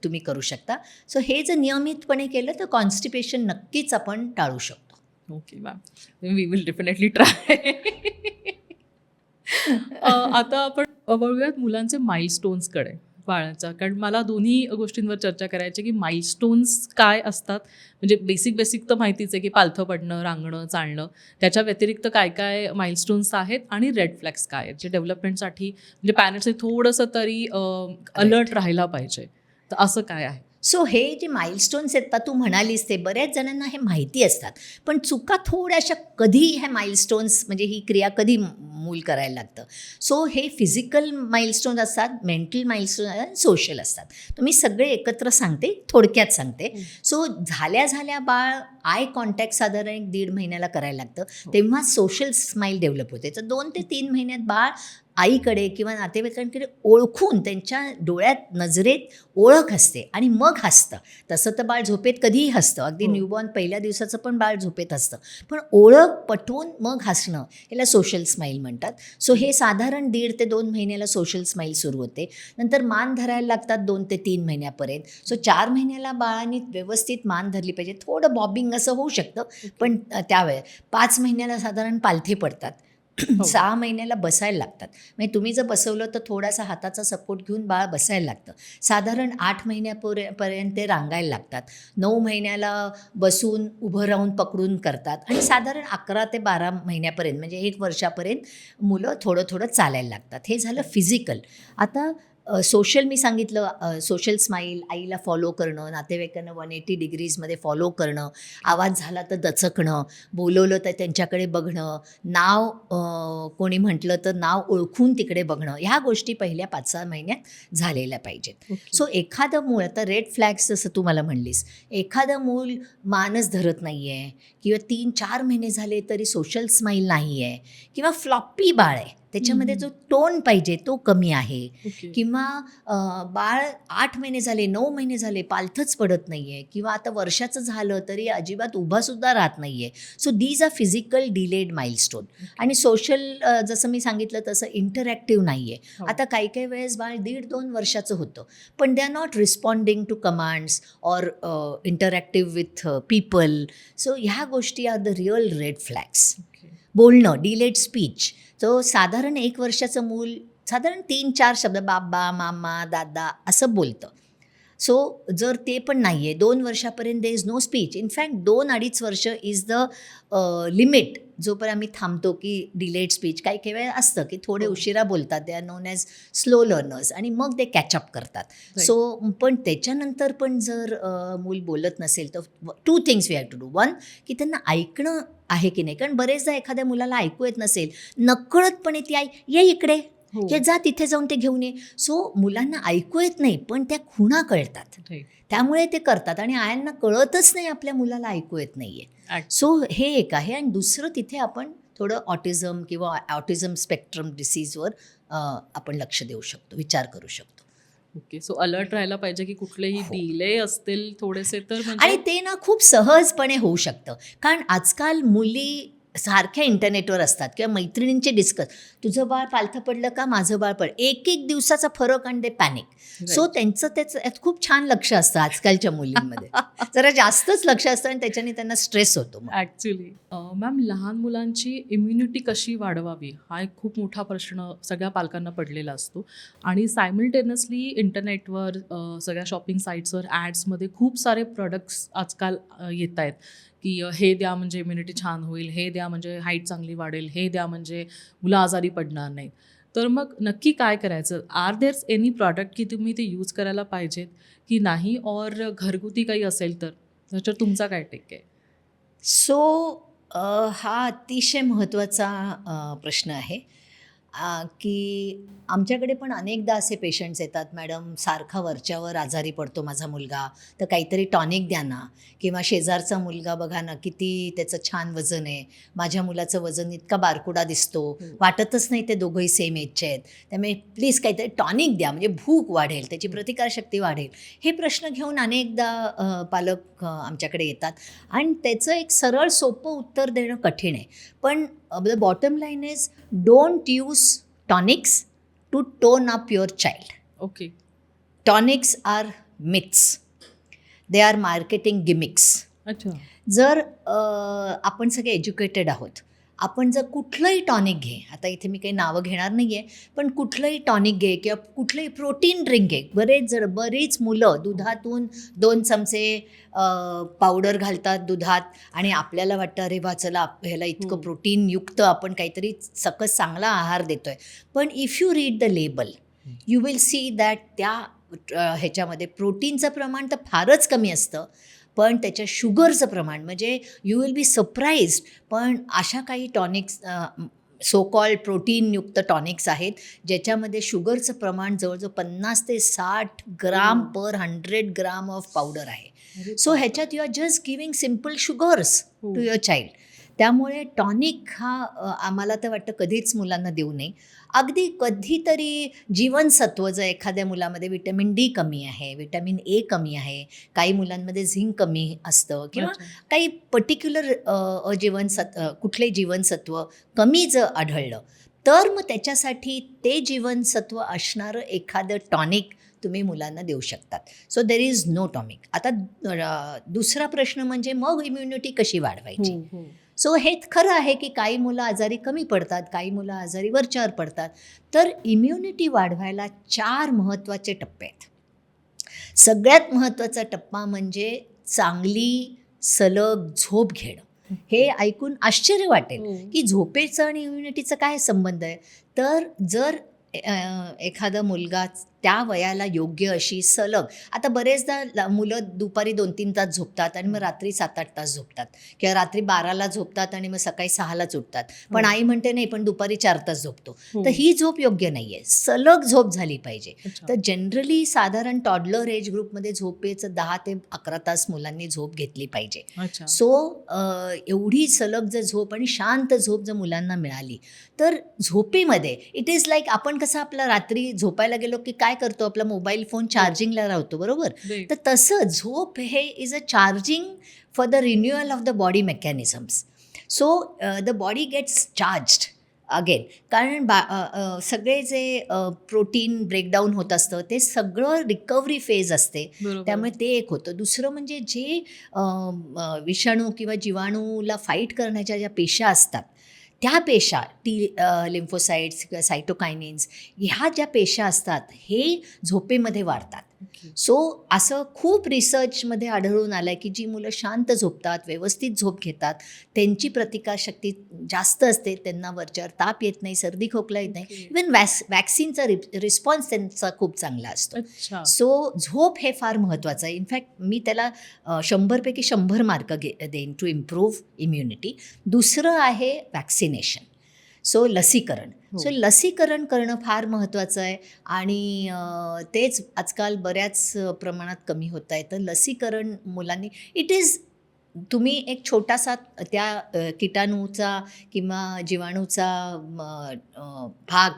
तुम्ही करू शकता. सो हे जर नियमितपणे केलं तर कॉन्स्टिपेशन नक्कीच आपण टाळू शकतो. Okay ma'am, we will definitely try. आता आपण बघूयात मुलांचे माइलस्टोन्सकडे बाळांचा, कारण मला दोन्ही गोष्टींवर चर्चा करायची की माइलस्टोन्स काय असतात. म्हणजे बेसिक तर माहितीच आहे की पालथं पडणं, रांगणं, चालणं. त्याच्या व्यतिरिक्त काय काय माइलस्टोन्स आहेत आणि रेड फ्लॅग्स काय आहेत, जे डेव्हलपमेंटसाठी म्हणजे पॅरेंट्सने थोडंसं तरी अलर्ट राहायला पाहिजे. तर असं काय आहे? सो हे जे माइलस्टोन्स आहेत, तू म्हणालीस ते बऱ्याच जणांना हे माहिती असतात, पण चुका थोड्याशा, कधी ह्या माइलस्टोन्स म्हणजे ही क्रिया कधी मूल करायला लागतं. सो हे फिजिकल माइलस्टोन्स असतात, मेंटल माइलस्टोन्स असतात, सोशल असतात. तर मी सगळे एकत्र सांगते, थोडक्यात सांगते. सो झाल्या बाळ आय कॉन्टॅक्ट साधारण 1.5 महिन्याला करायला लागतं, तेव्हा सोशल स्माईल डेव्हलप होते. तर 2 ते 3 महिन्यात बाळ आईकडे किंवा नातेवाईकांकडे ओळखून त्यांच्या डोळ्यात, नजरेत ओळख असते आणि मग हसतं. तसं तर बाळ झोपेत कधीही हसतं, अगदी न्यूबॉर्न पहिल्या दिवसाचं पण बाळ झोपेत असतं. पण ओळख पटवून मग हसणं, याला सोशल स्माईल म्हणतात. सो हे साधारण 1.5 ते 2 महिन्याला सोशल स्माईल सुरू होते. नंतर मान धरायला लागतात 2 ते 3 महिन्यापर्यंत. सो 4 महिन्याला बाळांनी व्यवस्थित मान धरली पाहिजे. थोडं बॉबिंग असं होऊ शकतं, पण त्यावेळेस 5 महिन्याला साधारण पालथे पडतात. 6 महिन्याला बसायला लागतात. म्हणजे तुम्ही जर बसवलं तर थोडासा हाताचा सपोर्ट घेऊन बाळ बसायला लागतं. साधारण 8 महिन्यापर्यंत ते रांगायला लागतात. 9 महिन्याला बसून, उभं राहून, पकडून करतात. आणि साधारण 11 ते 12 महिन्यापर्यंत म्हणजे 1 वर्षापर्यंत मुलं थोडं चालायला लागतात. हे झालं फिजिकल. आता सोशल मी सांगितलं, सोशल स्माईल, आईला फॉलो करणं, नातेवाईकांना 180 डिग्रीजमध्ये फॉलो करणं, आवाज झाला तर दचकणं, बोलवलं तर त्यांच्याकडे बघणं, नाव कोणी म्हटलं तर नाव ओळखून तिकडे बघणं, ह्या गोष्टी पहिल्या 5-6 महिन्यात झालेल्या पाहिजेत. सो एखादं मूल, आता रेड फ्लॅग्स जसं तू मला म्हणलीस, एखादं मूल मानच धरत नाही आहे किंवा 3-4 महिने झाले तरी सोशल स्माईल नाही आहे किंवा फ्लॉपी बाळ आहे, त्याच्यामध्ये जो टोन पाहिजे तो कमी आहे, किंवा बाळ 8 महिने झाले, 9 महिने झाले, पालथंच पडत नाही आहे, किंवा आता वर्षाचं झालं तरी अजिबात उभासुद्धा राहत नाही आहे. So these are physical delayed milestone. आणि सोशल जसं मी सांगितलं तसं इंटरॅक्टिव्ह नाही आहे. आता काही वेळेस बाळ 1.5-2 वर्षाचं होतं, पण they are not responding to commands or interactive with people. So ह्या गोष्टी are the real red flags. बोलणं, डिलेड स्पीच. तो साधारण 1 वर्षाचं मूल साधारण 3-4 शब्द, बाबा, मामा, दादा असं बोलतं. सो जर ते पण नाही आहे, 2 वर्षापर्यंत दे इज नो स्पीच. इनफॅक्ट 2-2.5 वर्ष इज द लिमिट जोपर्यंत आम्ही थांबतो की डिलेड स्पीच. काही वेळा असतं की थोडे उशिरा बोलतात, they are non as slow learners, आणि मग ते कॅचअप करतात. सो पण त्याच्यानंतर पण जर मूल बोलत नसेल तर 2 things we have to do. 1, की त्यांना ऐकणं आहे की नाही, कारण बरेचदा एखाद्या मुलाला ऐकू येत नसेल, नकळतपणे ती आई ये इकडे, की जा तिथे जाऊन ते घेऊन ये. सो मुलांना ऐकू येत नाही पण त्या खुणा कळतात, त्यामुळे ते करतात, आणि आयांना कळतच नाही आपल्या मुलाला ऐकू येत नाहीये. सो हे एक आहे. आणि दुसरं, तिथे आपण थोडं ऑटिझम किंवा ऑटिझम स्पेक्ट्रम डिसीजवर आपण लक्ष देऊ शकतो, विचार करू शकतो. ओके, सो अलर्ट राहायला पाहिजे की कुठलेही हो. डिले असतील थोडेसे तर आणि म्हणजे ते ना खूप सहजपणे होऊ शकतं, कारण आजकाल मुली सारख्या इंटरनेटवर असतात किंवा मैत्रिणींचे डिस्कस, तुझं बाळ पालथं पडलं का, माझं बाळ पडलं, एक एक दिवसाचा फरक आणि ते पॅनिक. So Right. त्यांचं यात खूप छान लक्ष असतं आजकालच्या मुलींमध्ये. जरा जास्तच लक्ष असतं आणि त्याच्याने त्यांना स्ट्रेस होतो मग. ॲक्च्युली मॅम, लहान मुलांची इम्युनिटी कशी वाढवावी हा एक खूप मोठा प्रश्न सगळ्या पालकांना पडलेला असतो आणि सायमल्टेनियसली इंटरनेटवर सगळ्या शॉपिंग साईट्सवर ॲड्समध्ये खूप सारे प्रोडक्ट्स आजकाल येत आहेत की हे द्या म्हणजे इम्युनिटी छान होईल, हे द्या म्हणजे हाईट चांगली वाढेल, हे द्या म्हणजे मुलं आजारी पडणार नाहीत. तर मग नक्की काय करायचं? आर देअर्स एनी प्रॉडक्ट की तुम्ही ते यूज करायला पाहिजेत की नाही, और घरगुती काही असेल तर त्याच्यावर तुमचा काय टेक आहे? सो हा अतिशय महत्त्वाचा प्रश्न आहे, की आमच्याकडे पण अनेकदा असे पेशंट्स येतात, मॅडम सारखा वरच्यावर आजारी पडतो माझा मुलगा, तर काहीतरी टॉनिक द्या ना, किंवा शेजारचा मुलगा बघा ना किती त्याचं छान वजन आहे, माझ्या मुलाचं वजन इतका बारकुडा दिसतो, वाटतच नाही ते दोघंही सेम एजचे आहेत, त्यामुळे प्लीज काहीतरी टॉनिक द्या म्हणजे भूक वाढेल, त्याची प्रतिकारशक्ती वाढेल. हे प्रश्न घेऊन अनेकदा पालक आमच्याकडे येतात आणि त्याचं एक सरळ सोपं उत्तर देणं कठीण आहे. पण the bottom line is, don't use tonics to tone up your child. Okay. Tonics are myths, they are marketing gimmicks. अच्छा. जर आपण सगळे एज्युकेटेड आहोत, आपण जर कुठलंही टॉनिक घे, आता इथे मी काही नावं घेणार नाही आहे, पण कुठलंही टॉनिक घे किंवा कुठलंही प्रोटीन ड्रिंक घे, बरीच मुलं दुधातून 2 चमचे पावडर घालतात दुधात आणि आपल्याला वाटतं अरे वा चला ह्याला इतकं प्रोटीनयुक्त आपण काहीतरी सकस चांगला आहार देतोय. पण if you read the label you will see that त्या ह्याच्यामध्ये प्रोटीनचं प्रमाण तर फारच कमी असतं, पण त्याच्या शुगरचं प्रमाण म्हणजे यू विल बी सरप्राईज्ड. पण अशा काही टॉनिक्स, सो कॉल्ड प्रोटीनयुक्त टॉनिक्स आहेत ज्याच्यामध्ये शुगरचं प्रमाण जवळजवळ 50 ते 60 gram per 100 gram of powder आहे. सो ह्याच्यात you are just giving simple sugars to your child. त्यामुळे टॉनिक हा आम्हाला तर वाटतं कधीच मुलांना देऊ नये. अगदी कधीतरी जीवनसत्व, जर एखाद्या मुलामध्ये विटॅमिन डी कमी आहे, विटॅमिन ए कमी आहे, काही मुलांमध्ये झिंक कमी असतं किंवा काही पर्टिक्युलर कुठले जीवनसत्व कमी जर आढळलं तर मग त्याच्यासाठी ते जीवनसत्व असणारं एखादं टॉनिक तुम्ही मुलांना देऊ शकतात. So there is no tonic. आता दुसरा प्रश्न म्हणजे मग इम्युनिटी कशी वाढवायची. सो हे खरं आहे की काही मुलं आजारी कमी पडतात, काही मुलं आजारी वरच्यावर पडतात. तर इम्युनिटी वाढवायला 4 महत्त्वाचे टप्पे आहेत. सगळ्यात महत्त्वाचा टप्पा म्हणजे चांगली सलग झोप घेणं. हे ऐकून आश्चर्य वाटेल की झोपेचं आणि इम्युनिटीचं काय संबंध आहे. तर जर एखादा मुलगा त्या वयाला योग्य अशी सलग, आता बरेचदा मुलं दुपारी 2-3 तास झोपतात आणि मग रात्री 7-8 तास झोपतात किंवा रात्री 12ला झोपतात आणि मग सकाळी 6लाच उठतात. पण आई म्हणते नाही पण दुपारी 4 तास झोपतो. तर ही झोप योग्य नाही आहे, सलग झोप झाली पाहिजे. तर जनरली साधारण टॉडलर एज ग्रुपमध्ये झोपेचं 10 ते 11 तास मुलांनी झोप घेतली पाहिजे. सो एवढी सलग जर झोप आणि शांत झोप जर मुलांना मिळाली तर झोपेमध्ये इट इज लाईक आपण कसं आपला रात्री झोपायला गेलो की काय करतो, आपला मोबाईल फोन चार्जिंगला राहतो बरोबर. तर तसं झोप हे is a charging for the renewal of the body mechanisms. So the body gets charged again, कारण सगळे जे प्रोटीन ब्रेकडाऊन होत असतं ते सगळं रिकव्हरी फेज असते, त्यामुळे ते एक होतं. दुसरं म्हणजे जे विषाणू किंवा जीवाणूला फाईट करण्याच्या ज्या पेशा असतात त्या पेशा, लिम्फोसाइट्स किंवा सायटोकायनिन्स, ह्या ज्या पेशा असतात हे झोपेमध्ये वाढतात. सो असं खूप रिसर्चमध्ये आढळून आलं आहे की जी मुलं शांत झोपतात, व्यवस्थित झोप घेतात, त्यांची प्रतिकारशक्ती जास्त असते, त्यांना वरच्यावर ताप येत नाही, सर्दी खोकला येत नाही, इवन वॅक्सिनचा रिस्पॉन्स त्यांचा खूप चांगला असतो. सो झोप हे फार महत्त्वाचं आहे. इनफॅक्ट मी त्याला 100पैकी 100 मार्क देईन टू इम्प्रूव्ह इम्युनिटी. दुसरं आहे वॅक्सिनेशन, सो लसीकरण. सो लसीकरण करणं फार महत्त्वाचं आहे आणि तेच आजकाल बऱ्याच प्रमाणात कमी होत आहे. तर लसीकरण मुलांनी, इट इज तुम्ही एक छोटासा त्या किटाणूचा किंवा जीवाणूचा भाग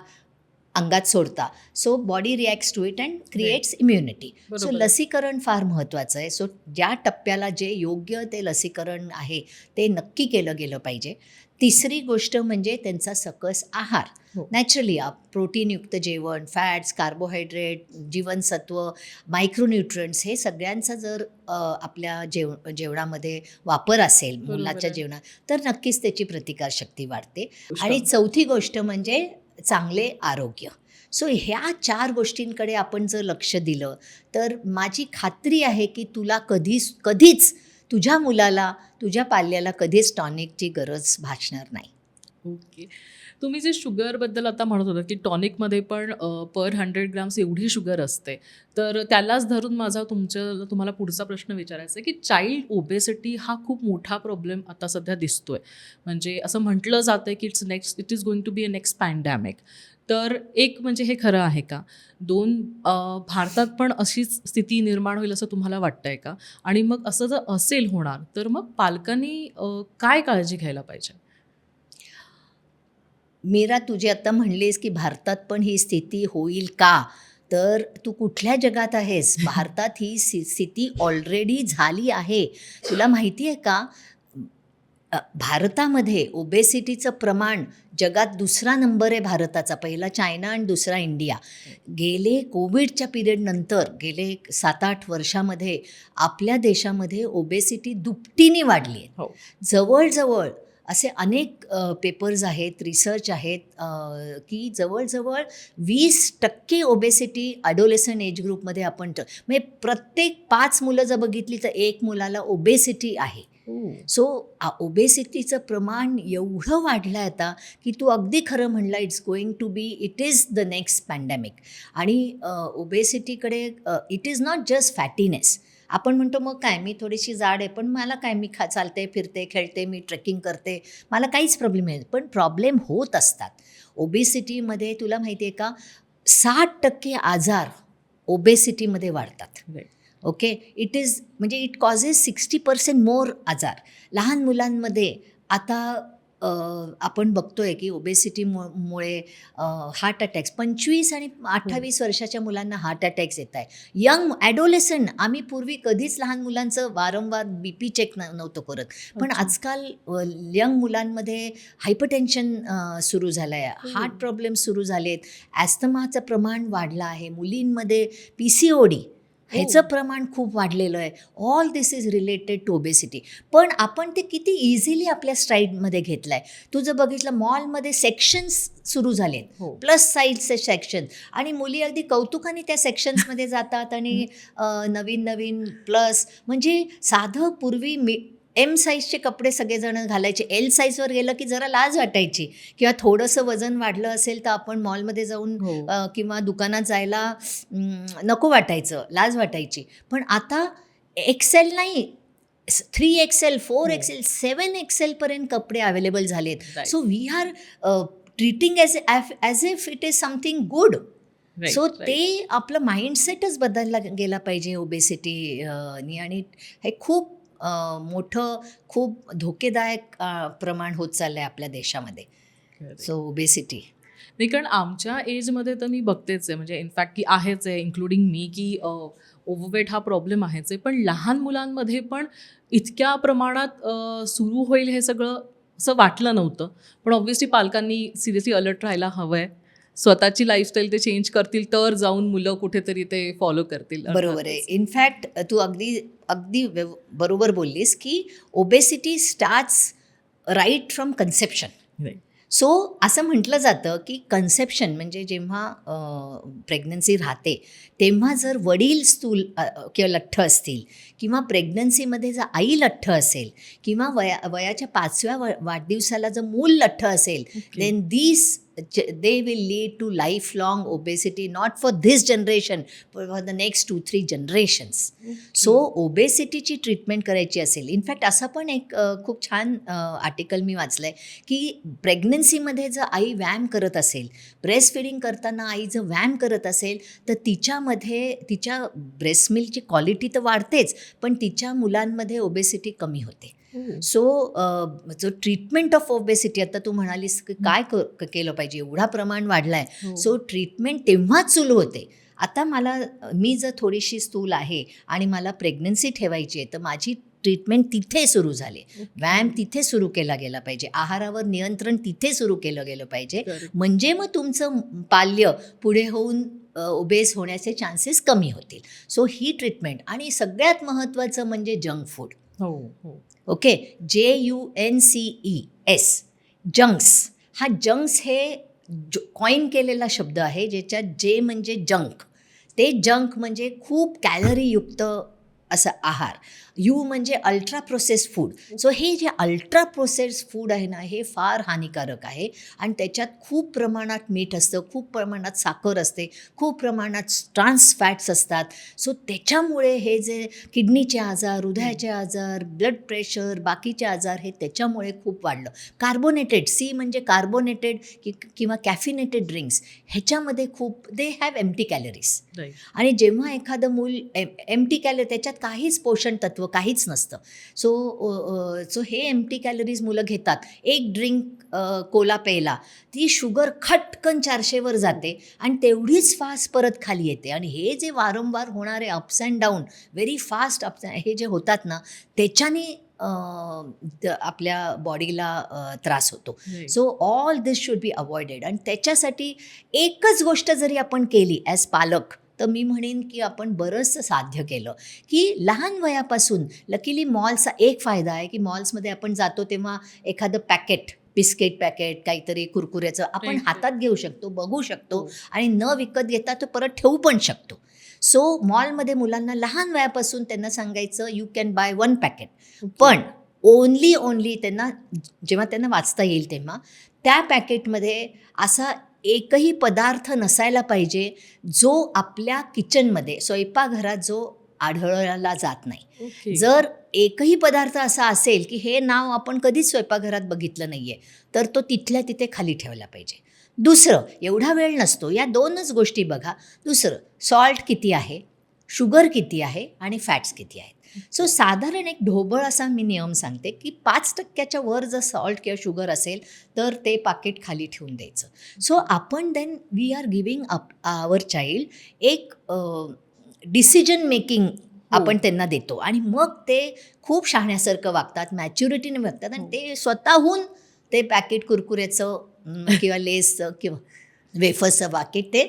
अंगात सोडता, so body reacts to it and creates immunity. So बरोबर आहे. लसीकरण फार महत्त्वाचं आहे. सो ज्या टप्प्याला जे योग्य ते लसीकरण आहे ते नक्की केलं गेलं पाहिजे. तिसरी गोष्ट म्हणजे त्यांचा सकस आहार. हो. नॅचरली प्रोटीनयुक्त जेवण, फॅट्स, कार्बोहायड्रेट, जीवनसत्व, मायक्रोन्यूट्रंट्स हे सगळ्यांचा जर आपल्या जेवणामध्ये वापर असेल बरोबर मुलाच्या आहे. जेवणात, तर नक्कीच त्याची प्रतिकारशक्ती वाढते. आणि चौथी गोष्ट म्हणजे चांगले आरोग्य. सो ह्या 4 गोष्टींकडे आपण जर लक्ष दिलं, तर माझी खात्री आहे की तुला कधीच तुझ्या मुलाला, तुझ्या पाल्याला कधीच टॉनिकची गरज भासणार नाही. ओके. तुम्ही जे शुगरबद्दल आता म्हणत होता की टॉनिकमध्ये पण पर 100 ग्राम्स एवढी शुगर असते, तर त्यालाच धरून माझा तुम्हाला पुढचा प्रश्न विचारायचा आहे की चाइल्ड ओबेसिटी हा खूप मोठा प्रॉब्लेम आता सध्या दिसतोय. म्हणजे असं म्हटलं जातं की it is going to be a next pandemic. तर एक म्हणजे हे खरं आहे का? 2 भारतात पण अशीच स्थिती निर्माण होईल असं तुम्हाला वाटतंय का? आणि मग असं जर असेल होणार, तर मग पालकांनी काय काळजी घ्यायला पाहिजे? मीरा, तुझी आत्ता म्हणलीस की भारतात पण ही स्थिती होईल का? तर तू कुठल्या जगात आहेस? भारतात ही स्थिती ऑलरेडी झाली आहे. तुला माहिती आहे का? भारतामध्ये ओबेसिटीचं प्रमाण जगात 2रा नंबर आहे भारताचा. पहिला चायना आणि 2रा इंडिया. गेले कोविडच्या पिरियडनंतर गेले 7-8 वर्षामध्ये आपल्या देशामध्ये ओबेसिटी दुपटीने वाढली आहे. हो. जवळजवळ असे अनेक पेपर्स आहेत, रिसर्च आहेत की जवळजवळ 20% ओबेसिटी ॲडोलेसंट एज ग्रुपमध्ये आपण म्हणजे प्रत्येक 5 मुलं जर बघितली तर 1 मुलाला ओबेसिटी आहे. सो ओबेसिटीचं प्रमाण एवढं वाढलं आहे आता की तू अगदी खरं म्हणला, it is the next pandemic. आणि ओबेसिटीकडे इट इज नॉट जस्ट फॅटीनेस. आपण म्हणतो मग काय, मी थोडीशी जाड आहे पण मला काय, मी चालते फिरते खेळते, मी ट्रेकिंग करते, मला काहीच प्रॉब्लेम नाही. पण प्रॉब्लेम होत असतात. ओबेसिटीमध्ये तुला माहिती आहे का 60% आजार ओबेसिटीमध्ये वाढतात. ओके. इट कॉजेस 60% मोर आजार. लहान मुलांमध्ये आता आपण बघतोय की ओबेसिटीमुळे हार्ट अटॅक्स 25 आणि 28 वर्षाच्या मुलांना हार्ट अटॅक्स येत आहे. यंग ॲडोलेसंट, आम्ही पूर्वी कधीच लहान मुलांचं वारंवार BP चेक नव्हतं करत, पण आजकाल यंग मुलांमध्ये हायपरटेन्शन सुरू झालं आहे, हार्ट प्रॉब्लेम सुरू झालेत, ॲस्थमाचं प्रमाण वाढलं आहे, मुलींमध्ये PCOD ह्याचं प्रमाण खूप वाढलेलं आहे. All this is related to obesity. पण आपण ते किती इझिली आपल्या स्ट्राईडमध्ये घेतलं आहे. तू जर बघितलं मॉलमध्ये सेक्शन्स सुरू झालेत, प्लस साईजचे सेक्शन, आणि मुली अगदी कौतुकाने त्या सेक्शन्समध्ये जातात आणि नवीन प्लस, म्हणजे साधं पूर्वी M साईजचे कपडे सगळेजण घालायचे, L साईजवर गेलं की जरा लाज वाटायची, किंवा थोडंसं वजन वाढलं असेल तर आपण मॉलमध्ये जाऊन किंवा दुकानात जायला नको वाटायचं, लाज वाटायची. पण आता XL नाही, 3XL, 4XL, 7XL पर्यंत कपडे अवेलेबल झालेत. So we are treating as if it is something good. So ते आपलं माइंडसेटच बदलला गेला पाहिजे ओबेसिटीनी. आणि हे खूप मोठं, खूप धोकेदायक प्रमाण होत चाललं आहे आपल्या देशामध्ये. सो ओबेसिटी नाही, कारण आमच्या एजमध्ये तर मी बघतेच आहे, म्हणजे इनफॅक्ट की आहेच आहे, इन्क्लुडिंग मी, की ओव्हरवेट हा प्रॉब्लेम आहेच आहे. पण लहान मुलांमध्ये पण इतक्या प्रमाणात सुरू होईल हे सगळं असं वाटलं नव्हतं. पण ऑब्व्हियसली पालकांनी सिरियसली अलर्ट राहायला हवं आहे. स्वतःची लाईफस्टाईल ते चेंज करतील तर जाऊन मुलं कुठेतरी ते फॉलो करतील. बरोबर आहे. इनफॅक्ट तू अगदी बरोबर बोललीस की obesity starts right from conception. So असं म्हटलं जातं की कन्सेप्शन म्हणजे जेव्हा प्रेग्नन्सी राहते तेव्हा जर वडील स्थूल किंवा लठ्ठ असतील, किंवा प्रेग्नन्सीमध्ये जर आई लठ्ठ असेल, किंवा वयाच्या 5व्या वाढदिवसाला जर मूल लठ्ठ असेल, then they will lead to life long obesity, not for this generation for the next 2-3 generations. So ओबेसिटीची ट्रीटमेंट करायची असेल, इनफॅक्ट असं पण एक खूप छान आर्टिकल मी वाचलं आहे की प्रेग्नन्सीमध्ये जर आई व्यायाम करत असेल, ब्रेस्ट फिडिंग करताना आई जर व्यायाम करत असेल, तर तिच्यामध्ये तिच्या ब्रेस्ट मिल्कची क्वालिटी तर वाढतेच, पण तिच्या मुलांमध्ये ओबेसिटी कमी होते. सो जो ट्रीटमेंट ऑफ ओबेसिटी, आता तू म्हणालीस की काय केलं पाहिजे, एवढा प्रमाण वाढलं आहे, सो ट्रीटमेंट तेव्हाच सुरू होते. आता मी जर थोडीशी स्थूल आहे आणि मला प्रेग्नन्सी ठेवायची आहे, तर माझी ट्रीटमेंट तिथे सुरू झाली. व्यायाम तिथे सुरू केला गेला पाहिजे, आहारावर नियंत्रण तिथे सुरू केलं गेलं पाहिजे, म्हणजे मग तुमचं पाल्य पुढे होऊन ओबेस होण्याचे चान्सेस कमी होतील. सो ही ट्रीटमेंट. आणि सगळ्यात महत्त्वाचं म्हणजे junk food. Okay, JUNCES, junks. हा जंक्स हे कॉइन केलेला शब्द आहे, ज्याच्यात जे म्हणजे जंक, ते जंक म्हणजे खूप कॅलरीयुक्त असं आहार. यू म्हणजे अल्ट्रा प्रोसेस फूड. सो हे जे अल्ट्रा प्रोसेस फूड आहे ना, हे फार हानिकारक आहे आणि त्याच्यात खूप प्रमाणात मीठ असतं, खूप प्रमाणात साखर असते, खूप प्रमाणात ट्रान्स फॅट्स असतात. सो त्याच्यामुळे हे जे किडनीचे आजार, हृदयाचे आजार, ब्लड प्रेशर, बाकीचे आजार हे त्याच्यामुळे खूप वाढलं. कार्बोनेटेड, C म्हणजे कार्बोनेटेड किंवा कॅफिनेटेड ड्रिंक्स, ह्याच्यामध्ये खूप दे हॅव एम्प्टी कॅलरीज. आणि जेव्हा एखादं मूल एम्प्टी कॅलरी, त्याच्यात काहीच पोषण तत्व काहीच नसतं. सो हे एम्प्टी कॅलरीज मुलं घेतात. एक ड्रिंक कोला प्यायला ती शुगर खटकन 400 जाते आणि तेवढीच फास्ट परत खाली येते. आणि हे जे वारंवार होणारे ups and down, very fast ups, हे जे होतात ना, त्याच्याने आपल्या बॉडीला त्रास होतो. So all this should be avoided. आणि त्याच्यासाठी एकच गोष्ट जरी आपण केली ॲज पालक, तर मी म्हणेन की आपण बरंचसं साध्य केलं. की लहान वयापासून, लकीली मॉल्सचा एक फायदा आहे की मॉल्समध्ये आपण जातो तेव्हा एखादं पॅकेट, बिस्किट पॅकेट, काहीतरी कुरकुऱ्याचं आपण हातात घेऊ शकतो, बघू शकतो आणि न विकत घेता तो परत ठेवू पण शकतो. सो मॉलमध्ये मुलांना लहान वयापासून त्यांना सांगायचं यू कॅन बाय 1 पॅकेट, पण ओनली त्यांना जेव्हा त्यांना वाचता येईल तेव्हा त्या पॅकेटमध्ये असा एकही पदार्थ नसायला पाहिजे जो आपल्या किचनमध्ये, स्वयंपाकघरात जो आढळला जात नाही. जर एकही पदार्थ असा असेल की हे नाव आपण कधीच स्वयंपाकघरात बघितलं नाही आहे, तर तो तिथल्या तिथे खाली ठेवला पाहिजे. दुसरं, एवढा वेळ नसतो, या 2च गोष्टी बघा. दुसरं, सॉल्ट किती आहे, शुगर किती आहे आणि फॅट्स किती आहेत. सो साधारण एक ढोबळ असा मी नियम सांगते की 5% वर जर सॉल्ट किंवा शुगर असेल तर ते पाकिट खाली ठेवून द्यायचं. सो आपण then we are giving up our child एक डिसिजन मेकिंग आपण त्यांना देतो आणि मग ते खूप शहाण्यासारखं वागतात, मॅच्युरिटीने वागतात आणि ते स्वतःहून ते पॅकेट कुरकुऱ्याचं किंवा लेसचं किंवा वेफर्सचं पाकीट ते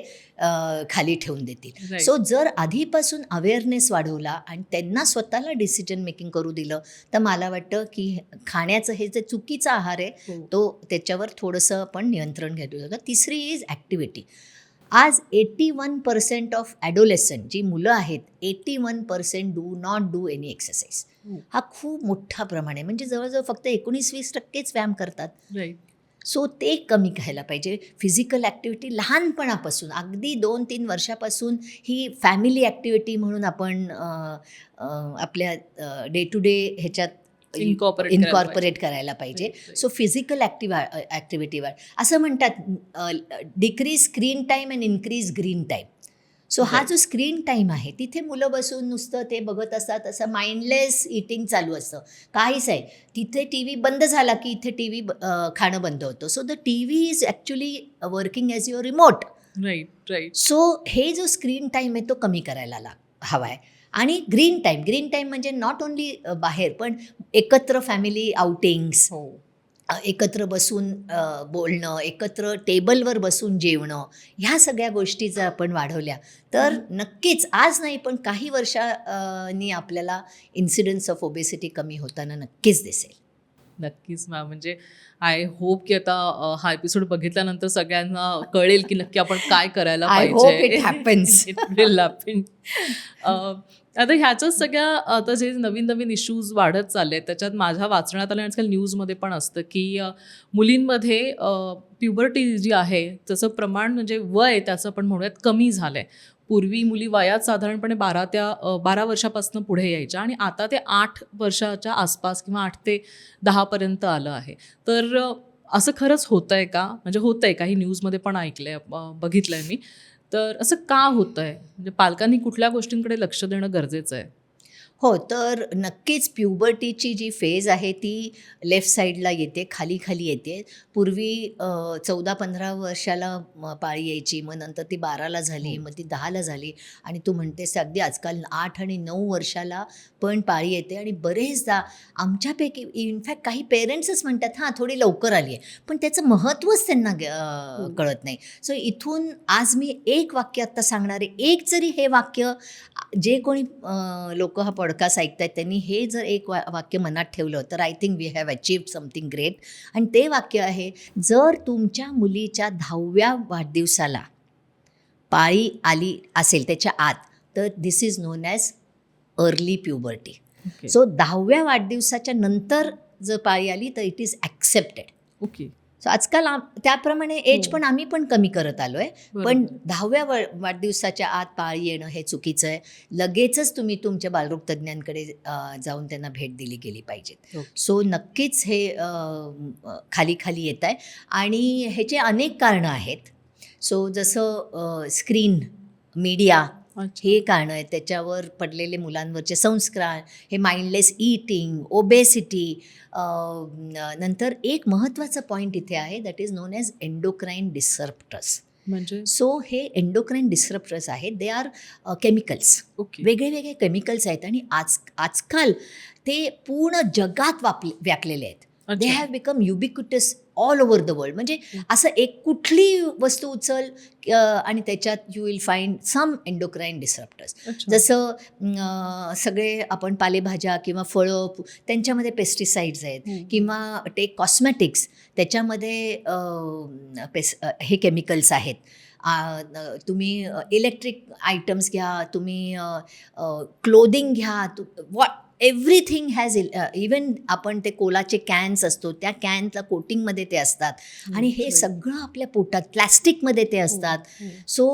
खाली ठेवून देतील. सो जर आधीपासून अवेअरनेस वाढवला आणि त्यांना स्वतःला डिसिजन मेकिंग करू दिलं, तर मला वाटतं की खाण्याचं हे जे चुकीचा आहार आहे तो त्याच्यावर थोडंसं आपण नियंत्रण घेऊ शकतो. तिसरी इज ॲक्टिव्हिटी. आज 81% ऑफ ॲडोलेसंट जी मुलं आहेत, 81% do not do any exercise. हा खूप मोठा प्रमाण आहे, म्हणजे जवळजवळ फक्त 19-20% व्यायाम करतात. सो ते कमी घ्यायला पाहिजे. फिजिकल ॲक्टिव्हिटी लहानपणापासून, अगदी 2-3 वर्षापासून ही फॅमिली ॲक्टिव्हिटी म्हणून आपण आपल्या डे टू डे ह्याच्यात इन्कॉर्पोरेट करायला पाहिजे. सो फिजिकल ॲक्टिव्हिटीवर असं म्हणतात decrease screen time and increase green time. So हा जो स्क्रीन टाईम आहे तिथे मुलं बसून नुसतं ते बघत असतात, असं माइंडलेस इटिंग चालू असतं, काहीच आहे. तिथे टी व्ही बंद झाला की इथे टी व्ही खाणं बंद होतं. So the TV is actually working as your remote. Right. So हे जो स्क्रीन टाईम आहे तो कमी करायला हवा आहे. आणि ग्रीन टाईम म्हणजे नॉट ओन्ली बाहेर, पण एकत्र फॅमिली आउटिंग्स, एकत्र बसून बोलणं, एकत्र टेबलवर बसून जेवणं, ह्या सगळ्या गोष्टी जर आपण वाढवल्या तर नक्कीच आज नाही पण काही वर्षांनी आपल्याला इन्सिडन्स ऑफ ओबेसिटी कमी होताना नक्कीच दिसेल. नक्कीच मॅम. म्हणजे आय होप की आता हा एपिसोड बघितल्यानंतर सगळ्यांना कळेल की नक्की आपण काय करायला पाहिजे. It happens. It will happen. आता ह्याच्याच सगळ्या आता जे नवीन नवीन इश्यूज वाढत चालले आहेत त्याच्यात माझ्या वाचण्यात आलं आजकाल न्यूजमध्ये पण असतं की मुलींमध्ये प्युबर्टी जी आहे त्याचं प्रमाण म्हणजे वय त्याचं आपण म्हणूयात कमी झालं आहे. पूर्वी मुली वयात साधारणपणे 12 वर्षापासून पुढे यायच्या आणि आता ते 8 वर्षाच्या आसपास किंवा 8 ते 10 आलं आहे. तर असं खरंच होतं आहे का? म्हणजे होतं आहे काही न्यूजमध्ये पण ऐकलं आहे, बघितलं आहे मी. तर असं का होतं आहे? म्हणजे पालकांनी कुठल्या गोष्टींकडे लक्ष देणं गरजेचं आहे? हो, तर नक्कीच प्युबर्टीची जी फेज आहे ती लेफ्ट साईडला येते, खाली-खाली येते. पूर्वी 14-15 वर्षाला पाळी यायची, मग नंतर ती 12ला झाली, हो. मग ती 10ला झाली आणि तू म्हणतेस ते अगदी आजकाल 8 आणि 9 वर्षाला पण पाळी येते आणि बरेचदा आमच्यापैकी इनफॅक्ट काही पेरेंट्सच म्हणतात, "हां, थोडी लवकर आली आहे." पण त्याचं महत्त्वच त्यांना हो. कळत नाही. सो इथून आज मी एक वाक्य आत्ता सांगणार आहे. एक जरी हे वाक्य जे कोणी लोकं हा पॉडकास्ट ऐकतायत त्यांनी हे जर एक वाक्य मनात ठेवलं तर I think we have achieved something great. आणि ते वाक्य आहे, जर तुमच्या मुलीच्या 10व्या वाढदिवसाला पाळी आली असेल त्याच्या आत, तर this is known as early puberty. Okay. So 10व्या वाढदिवसाच्या नंतर जर पाळी आली तर it is accepted. Okay. So आजकाल त्याप्रमाणे एज हो. पण आम्ही पण कमी करत आलो आहे. बरोबर. पण 10व्या वाढदिवसाच्या आत पाळी येणं हे चुकीचं आहे. लगेचच तुम्ही तुमच्या बालरोग तज्ज्ञांकडे जाऊन त्यांना भेट दिली गेली पाहिजेत. ओके. सो नक्कीच हे खाली-खाली येत आहे आणि ह्याचे अनेक कारणं आहेत. सो जसं स्क्रीन, मीडिया अच्छा. हे कारणं आहेत. त्याच्यावर पडलेले मुलांवरचे संस्कार, हे माइंडलेस ईटिंग, ओबेसिटी. नंतर एक महत्त्वाचा पॉईंट इथे आहे, that is known as endocrine disruptors. म्हणजे सो हे एंडोक्राईन डिसरप्टर्स आहेत. They are chemicals. ओके. वेगळे वेगळे केमिकल्स आहेत आणि आजकाल ते पूर्ण जगात व्यापलेले आहेत. दे अच्छा. Have become ubiquitous all over the world. म्हणजे असं एक कुठली वस्तू उचल आणि त्याच्यात you will find some endocrine disruptors. अच्छा. जसं सगळे आपण पालेभाज्या किंवा फळं त्यांच्यामध्ये पेस्टिसाइड्स आहेत हम्म. किंवा टेक कॉस्मॅटिक्स त्याच्यामध्ये हे केमिकल्स आहेत. तुम्ही इलेक्ट्रिक आयटम्स घ्या, तुम्ही क्लोदिंग घ्या, एव्हरीथिंग हॅज इवन आपण ते कोलाचे कॅन्स असतो त्या कॅनला कोटिंगमध्ये ते असतात आणि हे right. सगळं आपल्या पोटात प्लॅस्टिकमध्ये ते असतात. हो. सो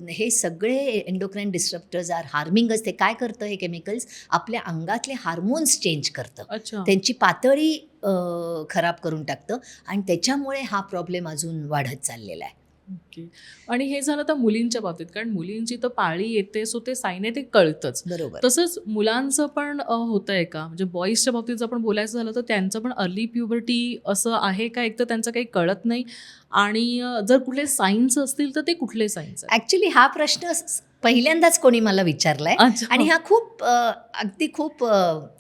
हे सगळे एंडोक्राईन डिस्ट्रप्टर्स आर हार्मिंग. ते काय करतं हे केमिकल्स, आपल्या अंगातले हार्मोन्स चेंज करतं, अच्छा. त्यांची पातळी खराब करून टाकतं आणि त्याच्यामुळे हा प्रॉब्लेम अजून वाढत चाललेला आहे. ओके. आणि हे झालं तर मुलींच्या बाबतीत, कारण मुलींची तर पाळी येते सो ते साईने ते कळतंच. बरोबर. तसंच मुलांचं पण होतं आहे का? म्हणजे बॉईजच्या बाबतीत जर आपण बोलायचं झालं तर त्यांचं पण अर्ली प्युबर्टी असं आहे का? एक तर त्यांचं काही कळत नाही आणि जर कुठले साईन्स असतील तर ते कुठले साईन्स आहेत? ॲक्च्युली हा प्रश्न पहिल्यांदाच कोणी मला विचारलाय अच्छा. आणि हा अगदी खूप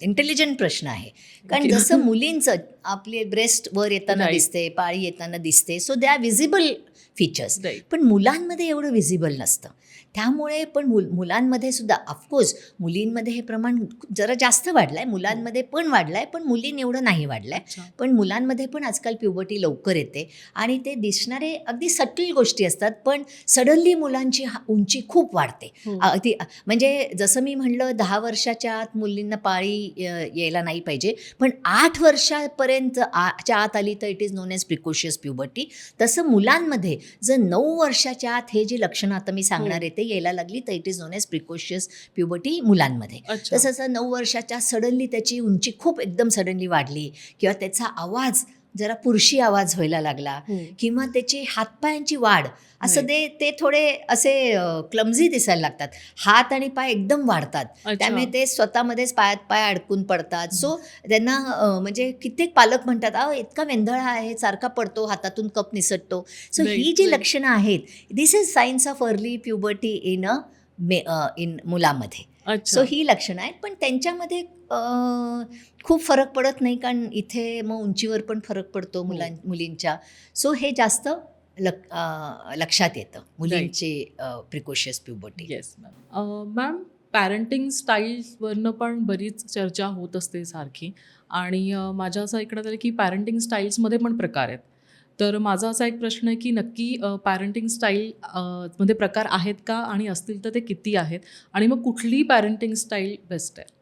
इंटेलिजंट प्रश्न आहे. कारण Okay. जसं मुलींचं आपले ब्रेस्ट वर येताना Right. दिसते, पाळी येताना दिसते, so they are visible features. Right. पण मुलांमध्ये एवढं विजिबल नसतं. त्यामुळे पण मुलांमध्ये सुद्धा ऑफकोर्स मुलींमध्ये हे प्रमाण जरा जास्त वाढलं आहे, मुलांमध्ये पण वाढलं आहे, पण मुलीं एवढं नाही वाढलं आहे. अच्छा. पण मुलांमध्ये पण आजकाल प्युबर्टी लवकर येते आणि ते दिसणारे अगदी सटल गोष्टी असतात, पण सडनली मुलांची उंची खूप वाढते. हो. अगदी म्हणजे जसं मी म्हणलं 10 वर्षाच्या आत मुलींना पाळी यायला नाही पाहिजे, पण 8 वर्षापर्यंत च्या आत आली तर it is known as precocious puberty. तसं मुलांमध्ये जर 9 वर्षाच्या आत हे जी लक्षणं आता मी सांगणार आहे ते यायला लागली तर it is known as precocious puberty मुलांमध्ये. अच्छा. तसंच 9 वर्षाच्या सडनली त्याची उंची खूप एकदम सडनली वाढली किंवा त्याचा आवाज जरा पुरुषी आवाज व्हायला लागला हो. किंवा त्याची हातपायांची वाढ असं Right. ते थोडे असे क्लमझी दिसायला लागतात. हात आणि पाय एकदम वाढतात, अच्छा. त्यामुळे ते स्वतःमध्येच पायात पाय अडकून पडतात. सो त्यांना म्हणजे कित्येक पालक म्हणतात, अहो इतका वेंधळा आहे, सारखा पडतो, हातातून कप निसटतो. सो Right, ही जी right. लक्षणं आहेत, this is science of early puberty in मुलामध्ये. सो अच्छा. ही लक्षणं आहेत, पण त्यांच्यामध्ये खूप फरक पडत नाही, कारण इथे मग उंचीवर पण फरक पडतो मुलींच्या. सो हे जास्त लक्षात येतं मुलींची precocious puberty. Yes ma'am. Parenting स्टाईल्सवरनं पण बरीच चर्चा होत असते सारखी आणि माझं असं ऐकण्यात आलं की पॅरेंटिंग स्टाईल्समध्ये पण प्रकार आहेत. तर माझा असा एक प्रश्न आहे की नक्की पॅरेंटिंग स्टाईल मध्ये प्रकार आहेत का, आणि असतील तर ते किती आहेत, आणि मग कुठली पॅरेंटिंग स्टाईल बेस्ट आहे?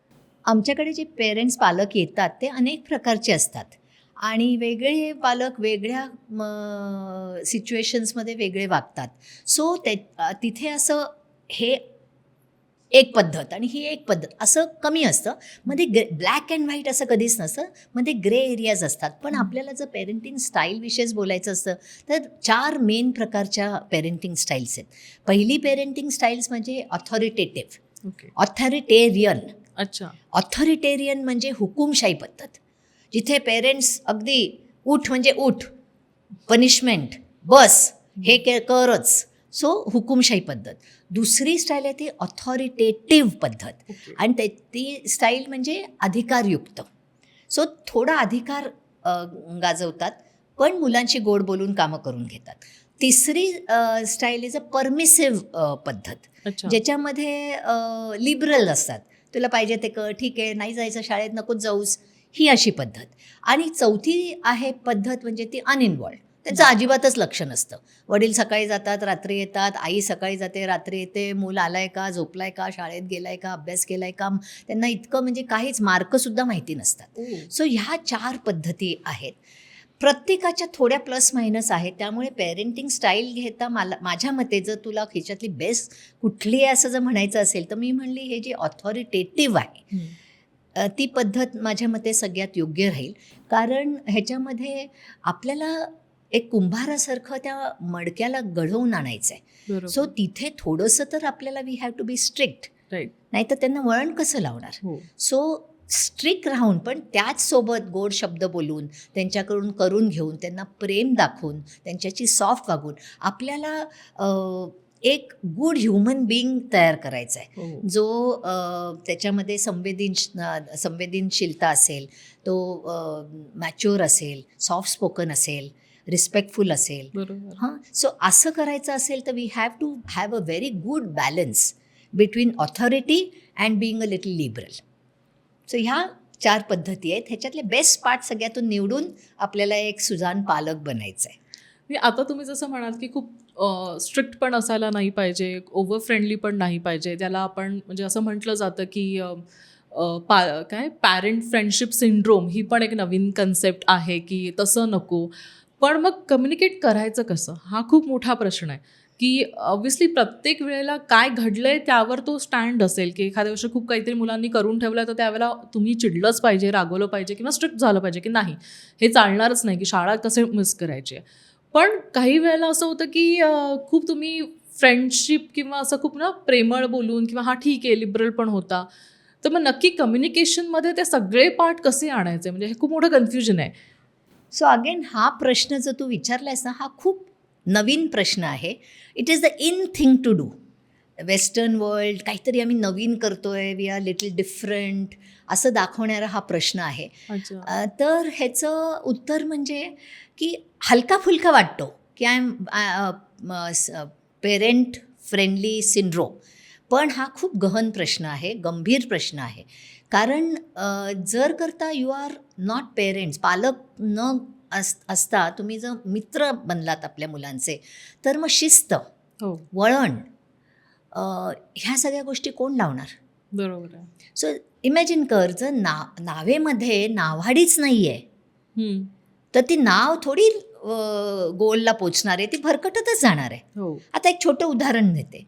आमच्याकडे जे पेरेंट्स पालक येतात ते अनेक प्रकारचे असतात आणि वेगळे पालक वेगळ्या सिच्युएशन्समध्ये वेगळे वागतात. सो तिथे असं हे एक पद्धत आणि ही एक पद्धत असं कमी असतं. मध्ये ब्लॅक अँड व्हाईट असं कधीच नसतं. मध्ये ग्रे एरियाज असतात. पण आपल्याला जर पेरेंटिंग स्टाईलविषयीच बोलायचं असतं तर 4 मेन प्रकारच्या पेरेंटिंग स्टाईल्स आहेत. पहिली पेरेंटिंग स्टाईल्स म्हणजे ऑथॉरिटेटिव्ह, ओके. ऑथॉरिटेरियन. अच्छा. ऑथॉरिटेरियन म्हणजे हुकुमशाही पद्धत, जिथे पेरेंट्स अगदी उठ म्हणजे उठ, पनिशमेंट, बस, हे करच. सो हुकुमशाही पद्धत. दुसरी स्टाईल आहे ती ऑथॉरिटेटिव्ह पद्धत, ओके. आणि ती स्टाईल म्हणजे अधिकारयुक्त. सो थोडा अधिकार गाजवतात, पण मुलांची गोड बोलून कामं करून घेतात. तिसरी स्टाईल इज अ परमिसिव्ह पद्धत, अच्छा. ज्याच्यामध्ये लिबरल असतात. तुला पाहिजे ते कर, ठीक आहे, नाही जायचं शाळेत नकोच जाऊस, ही अशी पद्धत. आणि चौथी आहे पद्धत म्हणजे ती अनइन्वॉल्ड. त्यांचं अजिबातच लक्ष नसतं. वडील सकाळी जातात, रात्री येतात, आई सकाळी जाते, रात्री येते, मूल आलाय का, झोपलाय का, शाळेत गेलाय का, अभ्यास केलाय का, त्यांना इतकं म्हणजे काहीच मार्कसुद्धा माहिती नसतात. सो ह्या 4 पद्धती आहेत. प्रत्येकाच्या थोड्या प्लस मायनस आहेत. त्यामुळे पेरेंटिंग स्टाईल घेता माझ्या मते जर तुला ह्याच्यातली बेस्ट कुठली आहे असं जर म्हणायचं असेल तर मी म्हणली हे जी ऑथॉरिटेटिव्ह आहे ती पद्धत माझ्या मते सगळ्यात योग्य राहील. कारण ह्याच्यामध्ये आपल्याला एक कुंभारासारखं त्या मडक्याला घडवून आणायचं आहे. बरोबर. सो तिथे थोडंसं तर आपल्याला we have to be strict, right. नाही तर त्यांना वळण कसं लावणार. हो. सो स्ट्रिक्ट राहून पण त्याचसोबत गोड शब्द बोलून, त्यांच्याकडून करून घेऊन, त्यांना प्रेम दाखवून, त्यांच्याशी सॉफ्ट वागून आपल्याला एक गुड ह्युमन बिईंग तयार करायचा आहे. हो. जो त्याच्यामध्ये संवेदनशीलता असेल, तो मॅच्युअर असेल, सॉफ्ट स्पोकन असेल, रिस्पेक्टफुल असेल. बरोबर. हां, सो असं करायचं असेल तर we have to have a very good balance between authority and being a little liberal. So ह्या 4 पद्धती आहेत. ह्याच्यातले बेस्ट पार्ट सगळ्यातून निवडून आपल्याला एक सुजाण पालक बनायचं आहे. आता तुम्ही जसं म्हणाल की खूप स्ट्रिक्ट पण असायला नाही पाहिजे, ओव्हर फ्रेंडली पण नाही पाहिजे. त्याला आपण म्हणजे असं म्हटलं जातं की काय पॅरेंट फ्रेंडशिप सिंड्रोम, ही पण एक नवीन कन्सेप्ट आहे की तसं नको. पण मग कम्युनिकेट करायचं कसं, हा खूप मोठा प्रश्न आहे. की ऑब्व्हियसली प्रत्येक वेळेला काय घडलंय त्यावर तो स्टँड असेल, की एखाद्या वर्षी खूप काहीतरी मुलांनी करून ठेवलं तर त्यावेळेला तुम्ही चिडलंच पाहिजे, रागवलं पाहिजे किंवा स्ट्रिक्ट झालं पाहिजे की नाही, हे चालणारच नाही, की शाळा कसे मिस करायची आहे. पण काही वेळेला असं होतं की खूप तुम्ही फ्रेंडशिप किंवा असं खूप ना प्रेमळ बोलून किंवा हा ठीक आहे लिबरल पण होता. तर मग नक्की कम्युनिकेशनमध्ये ते सगळे पार्ट कसे आणायचे, म्हणजे हे खूप मोठं कन्फ्युजन आहे. सो अगेन हा प्रश्न जो तू विचारलायस ना, हा खूप नवीन प्रश्न आहे. It is the in thing to do. Western world काहीतरी आम्ही नवीन करतोय, वी आर लिटल डिफरंट असं दाखवणारा हा प्रश्न आहे. अच्छा. तर ह्याचं उत्तर म्हणजे की हलका फुलका वाटतो की I am parent friendly syndrome. पण हा खूप गहन प्रश्न आहे, गंभीर प्रश्न आहे. कारण जर करता यू आर नॉट पेरेंट्स, पालक न असता तुम्ही जर मित्र बनलात आपल्या मुलांचे, तर मग शिस्त, हो. वळण, ह्या सगळ्या गोष्टी कोण लावणार. बरोबर आहे. सो इमॅजिन कर, जर नावेमध्ये नाव्हाडीच नाही आहे तर ती नाव थोडी गोलला पोचणार आहे, ती भरकटतच जाणार आहे. हो. आता एक छोटं उदाहरण देते.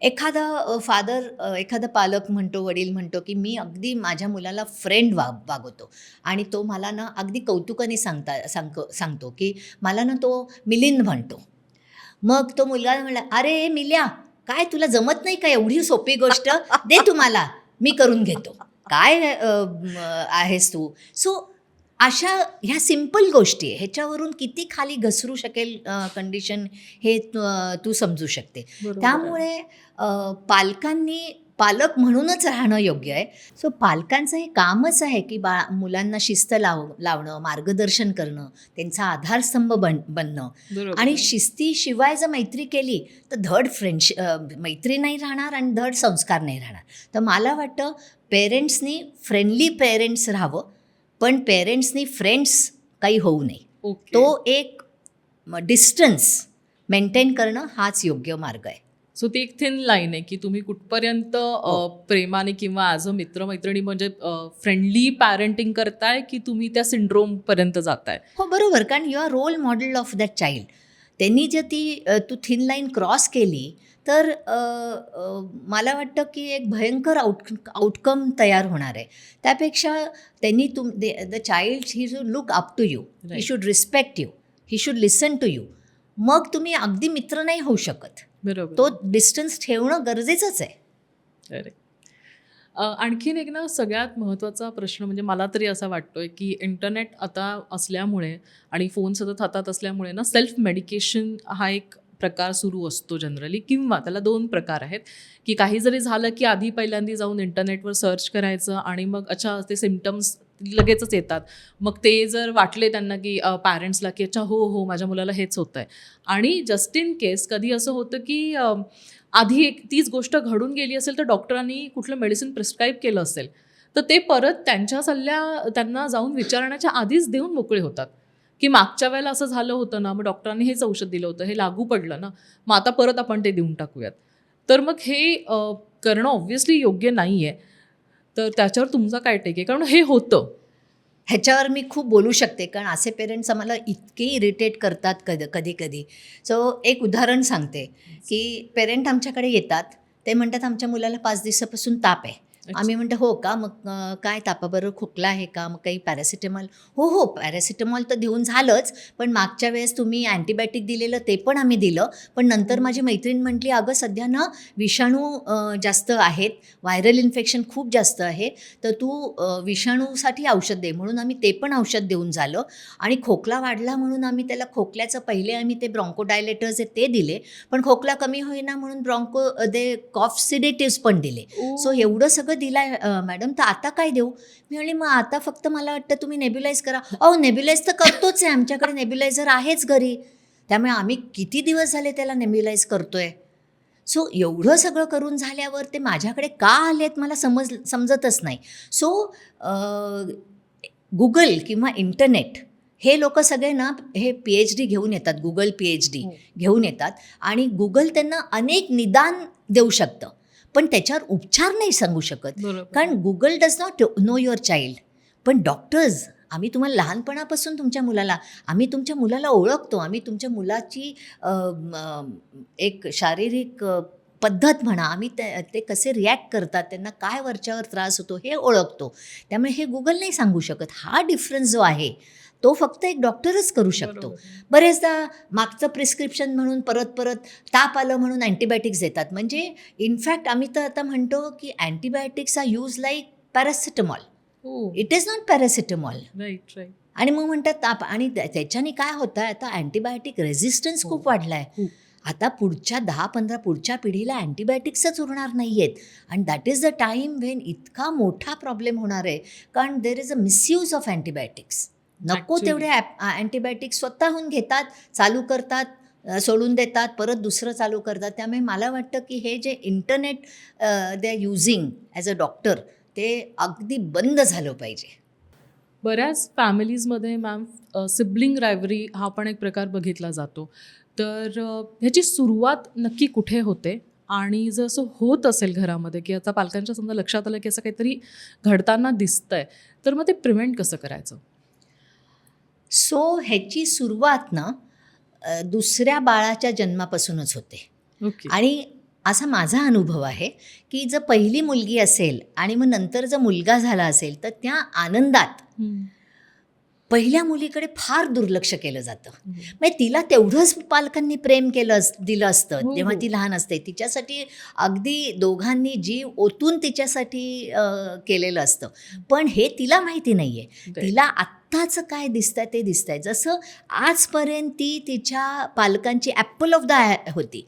एखादा पालक म्हणतो, वडील म्हणतो की मी अगदी माझ्या मुलाला फ्रेंड वागवतो आणि तो मला ना अगदी कौतुकाने सांगतो की मला ना तो मिलिंद म्हणतो. मग तो मुलगा म्हणला, अरे मिल्या, काय तुला जमत नाही का एवढी सोपी गोष्ट, दे तुम्हाला, मी करून घेतो, काय आहेस तू. सो अशा ह्या सिम्पल गोष्टी आहे, ह्याच्यावरून किती खाली घसरू शकेल कंडिशन हे तू समजू शकते. बरोबर आहे. त्यामुळे पालक म्हणूनच राहणं योग्य आहे. सो पालकांचं हे कामच आहे की मुलांना शिस्त लावणं, मार्गदर्शन करणं, त्यांचा आधारस्तंभ बनणं. बरोबर आणि आहे. शिस्तीशिवाय जर मैत्री केली तर धड मैत्री नाही राहणार आणि धड संस्कार नाही राहणार. तर मला वाटतं पेरेंट्सनी फ्रेंडली पेरेंट्स राहावं, पण पेरेंट्सनी फ्रेंड्स काही होऊ नये. ओके. तो एक डिस्टन्स मेंटेन करणं हाच योग्य मार्ग आहे. सो ती एक थिन लाईन आहे की तुम्ही कुठपर्यंत प्रेमाने किंवा ॲज अ मित्रमैत्रिणी म्हणजे फ्रेंडली पॅरेंटिंग करताय की तुम्ही त्या सिंड्रोमपर्यंत जाताय. हो बरोबर, कारण you are role model of that child. त्यांनी जर तू थिन लाईन क्रॉस केली तर मला वाटतं की एक भयंकर आउटकम तयार होणार आहे. त्यापेक्षा त्यांनी the child he should look up to you, he Right. Should respect you, he should listen to you. मग तुम्ही अगदी मित्र नाही होऊ शकत, बरोबर. तो डिस्टन्स ठेवणं गरजेचंच आहे. अरे आणखीन एक ना सगळ्यात महत्त्वाचा प्रश्न म्हणजे मला तरी असा वाटतोय की इंटरनेट आता असल्यामुळे आणि फोन सतत हातात असल्यामुळे ना सेल्फ मेडिकेशन हा एक प्रकार सुरू असतो जनरली, किंवा त्याला 2 प्रकार आहेत की काही जरी झालं की आधी पहिल्यांदा जाऊन इंटरनेटवर सर्च करायचं आणि मग अच्छा ते सिम्पटम्स लगेचच येतात. मग ते जर वाटले त्यांना की पॅरेंट्सला की अच्छा हो माझ्या मुलाला हेच होतं आहे, आणि जस्ट इन केस कधी असं होतं की आधी एक तीच गोष्ट घडून गेली असेल तर डॉक्टरांनी कुठलं मेडिसिन प्रिस्क्राईब केलं असेल तर ते परत त्यांच्या त्यांना जाऊन विचारण्याच्या आधीच देऊन मोकळे होतात की मागच्या वेळेला असं झालं होतं ना, मग डॉक्टरांनी हेच औषध दिलं होतं, हे लागू पडलं ना, मग आता परत आपण ते देऊन टाकूयात. तर मग हे करणं ऑब्व्हियसली योग्य नाही आहे. तर त्याच्यावर तुमचा काय टेक आहे, कारण हे होतं. ह्याच्यावर मी खूप बोलू शकते, कारण असे पेरेंट्स आम्हाला इतके इरिटेट करतात कधी कधी. सो एक उदाहरण सांगते की पेरेंट आमच्याकडे येतात, ते म्हणतात आमच्या मुलाला 5 दिवसापासून ताप आहे. आम्ही म्हणतो हो का, मग काय तापाबरोबर खोकला आहे का, मग काही पॅरासिटामॉल. हो पॅरासिटामॉल तर देऊन झालंच, पण मागच्या वेळेस तुम्ही अँटीबायोटिक दिलेलं ते पण आम्ही दिलं, पण नंतर माझी मैत्रीण म्हटली अगं सध्या ना विषाणू जास्त आहेत, व्हायरल इन्फेक्शन खूप जास्त आहे, तर तू विषाणूसाठी औषध दे. म्हणून आम्ही ते पण औषध देऊन झालं, आणि खोकला वाढला म्हणून आम्ही त्याला खोकल्याचं पहिले आम्ही ते ब्रॉन्कोडायलेटर्स आहे ते दिले, पण खोकला कमी होईना म्हणून कॉफ सिडेटिव्स पण दिले. सो एवढं सगळं दिलाय मॅडम, तर आता काय देऊ? मी म्हणले मग आता फक्त मला वाटतं तुम्ही नेब्युलाइज करा. नेब्युलाइज तर करतोच आहे, आमच्याकडे नेब्युलायझर आहेच घरी, त्यामुळे आम्ही किती दिवस झाले त्याला नेब्युलाइज करतोय. सो एवढं सगळं करून झाल्यावर ते माझ्याकडे का आलेत मला समजतच नाही. सो गुगल किंवा इंटरनेट हे लोक सगळे ना हे PhD घेऊन येतात, गुगल PhD घेऊन येतात, आणि गुगल त्यांना अनेक निदान देऊ शकतं, पण त्याच्यावर उपचार नाही सांगू शकत, कारण Google does not know your child. पण डॉक्टर्स, आम्ही तुम्हाला लहानपणापासून आम्ही तुमच्या मुलाला ओळखतो, आम्ही तुमच्या मुलाची एक शारीरिक पद्धत म्हणा, आम्ही ते कसे रिॲक्ट करतात, त्यांना काय वरच्यावर त्रास होतो हे ओळखतो, त्यामुळे हे गुगल नाही सांगू शकत. हा डिफरन्स जो आहे तो फक्त एक डॉक्टरच करू शकतो. बरेचदा मागचं प्रिस्क्रिप्शन म्हणून परत ताप आलं म्हणून अँटीबायोटिक्स देतात. म्हणजे इनफॅक्ट आम्ही तर आता म्हणतो की antibiotics are use like paracetamol, it is not paracetamol. Right. आणि मग म्हणतात ताप, आणि त्याच्याने काय होतं, आता अँटीबायोटिक रेझिस्टन्स खूप वाढला आहे. आता पुढच्या 10-15 पुढच्या पिढीला अँटीबायोटिक्सच उरणार नाही आहेत, आणि that is the time when इतका मोठा प्रॉब्लेम होणार आहे, कारण there is a misuse of antibiotics. नको तेवढे अँटीबायोटिक्स स्वतःहून घेतात, चालू करतात, सोडून देतात, परत दुसरं चालू करतात. त्यामुळे मला वाटतं की हे जे internet they are using as a doctor, ते अगदी बंद झालं पाहिजे. बऱ्याच फॅमिलीजमध्ये मॅम सिबलिंग रायव्हरी हा पण एक प्रकार बघितला जातो. तर ह्याची सुरुवात नक्की कुठे होते, आणि जर असं होत असेल घरामध्ये की आता पालकांच्या समजा लक्षात आलं की असं काहीतरी घडताना दिसतंय, तर मग ते प्रिव्हेंट कसं करायचं? सो ह्याची सुरुवात ना दुसऱ्या बाळाच्या जन्मापासूनच होते. ओके. आणि असा माझा अनुभव आहे की जर पहिली मुलगी असेल आणि मग नंतर जर मुलगा झाला असेल, तर त्या आनंदात पहिल्या मुलीकडे फार दुर्लक्ष केलं जातं. म्हणजे तिला तेवढंच पालकांनी प्रेम दिलं असतं जेव्हा ती लहान असते. तिच्यासाठी अगदी दोघांनी जीव ओतून तिच्यासाठी केलेलं असतं, पण हे तिला माहिती नाही आहे. तिला आत्ताचं काय दिसतंय ते दिसतंय. जसं आजपर्यंत ती तिच्या पालकांची ॲपल ऑफ द आय होती.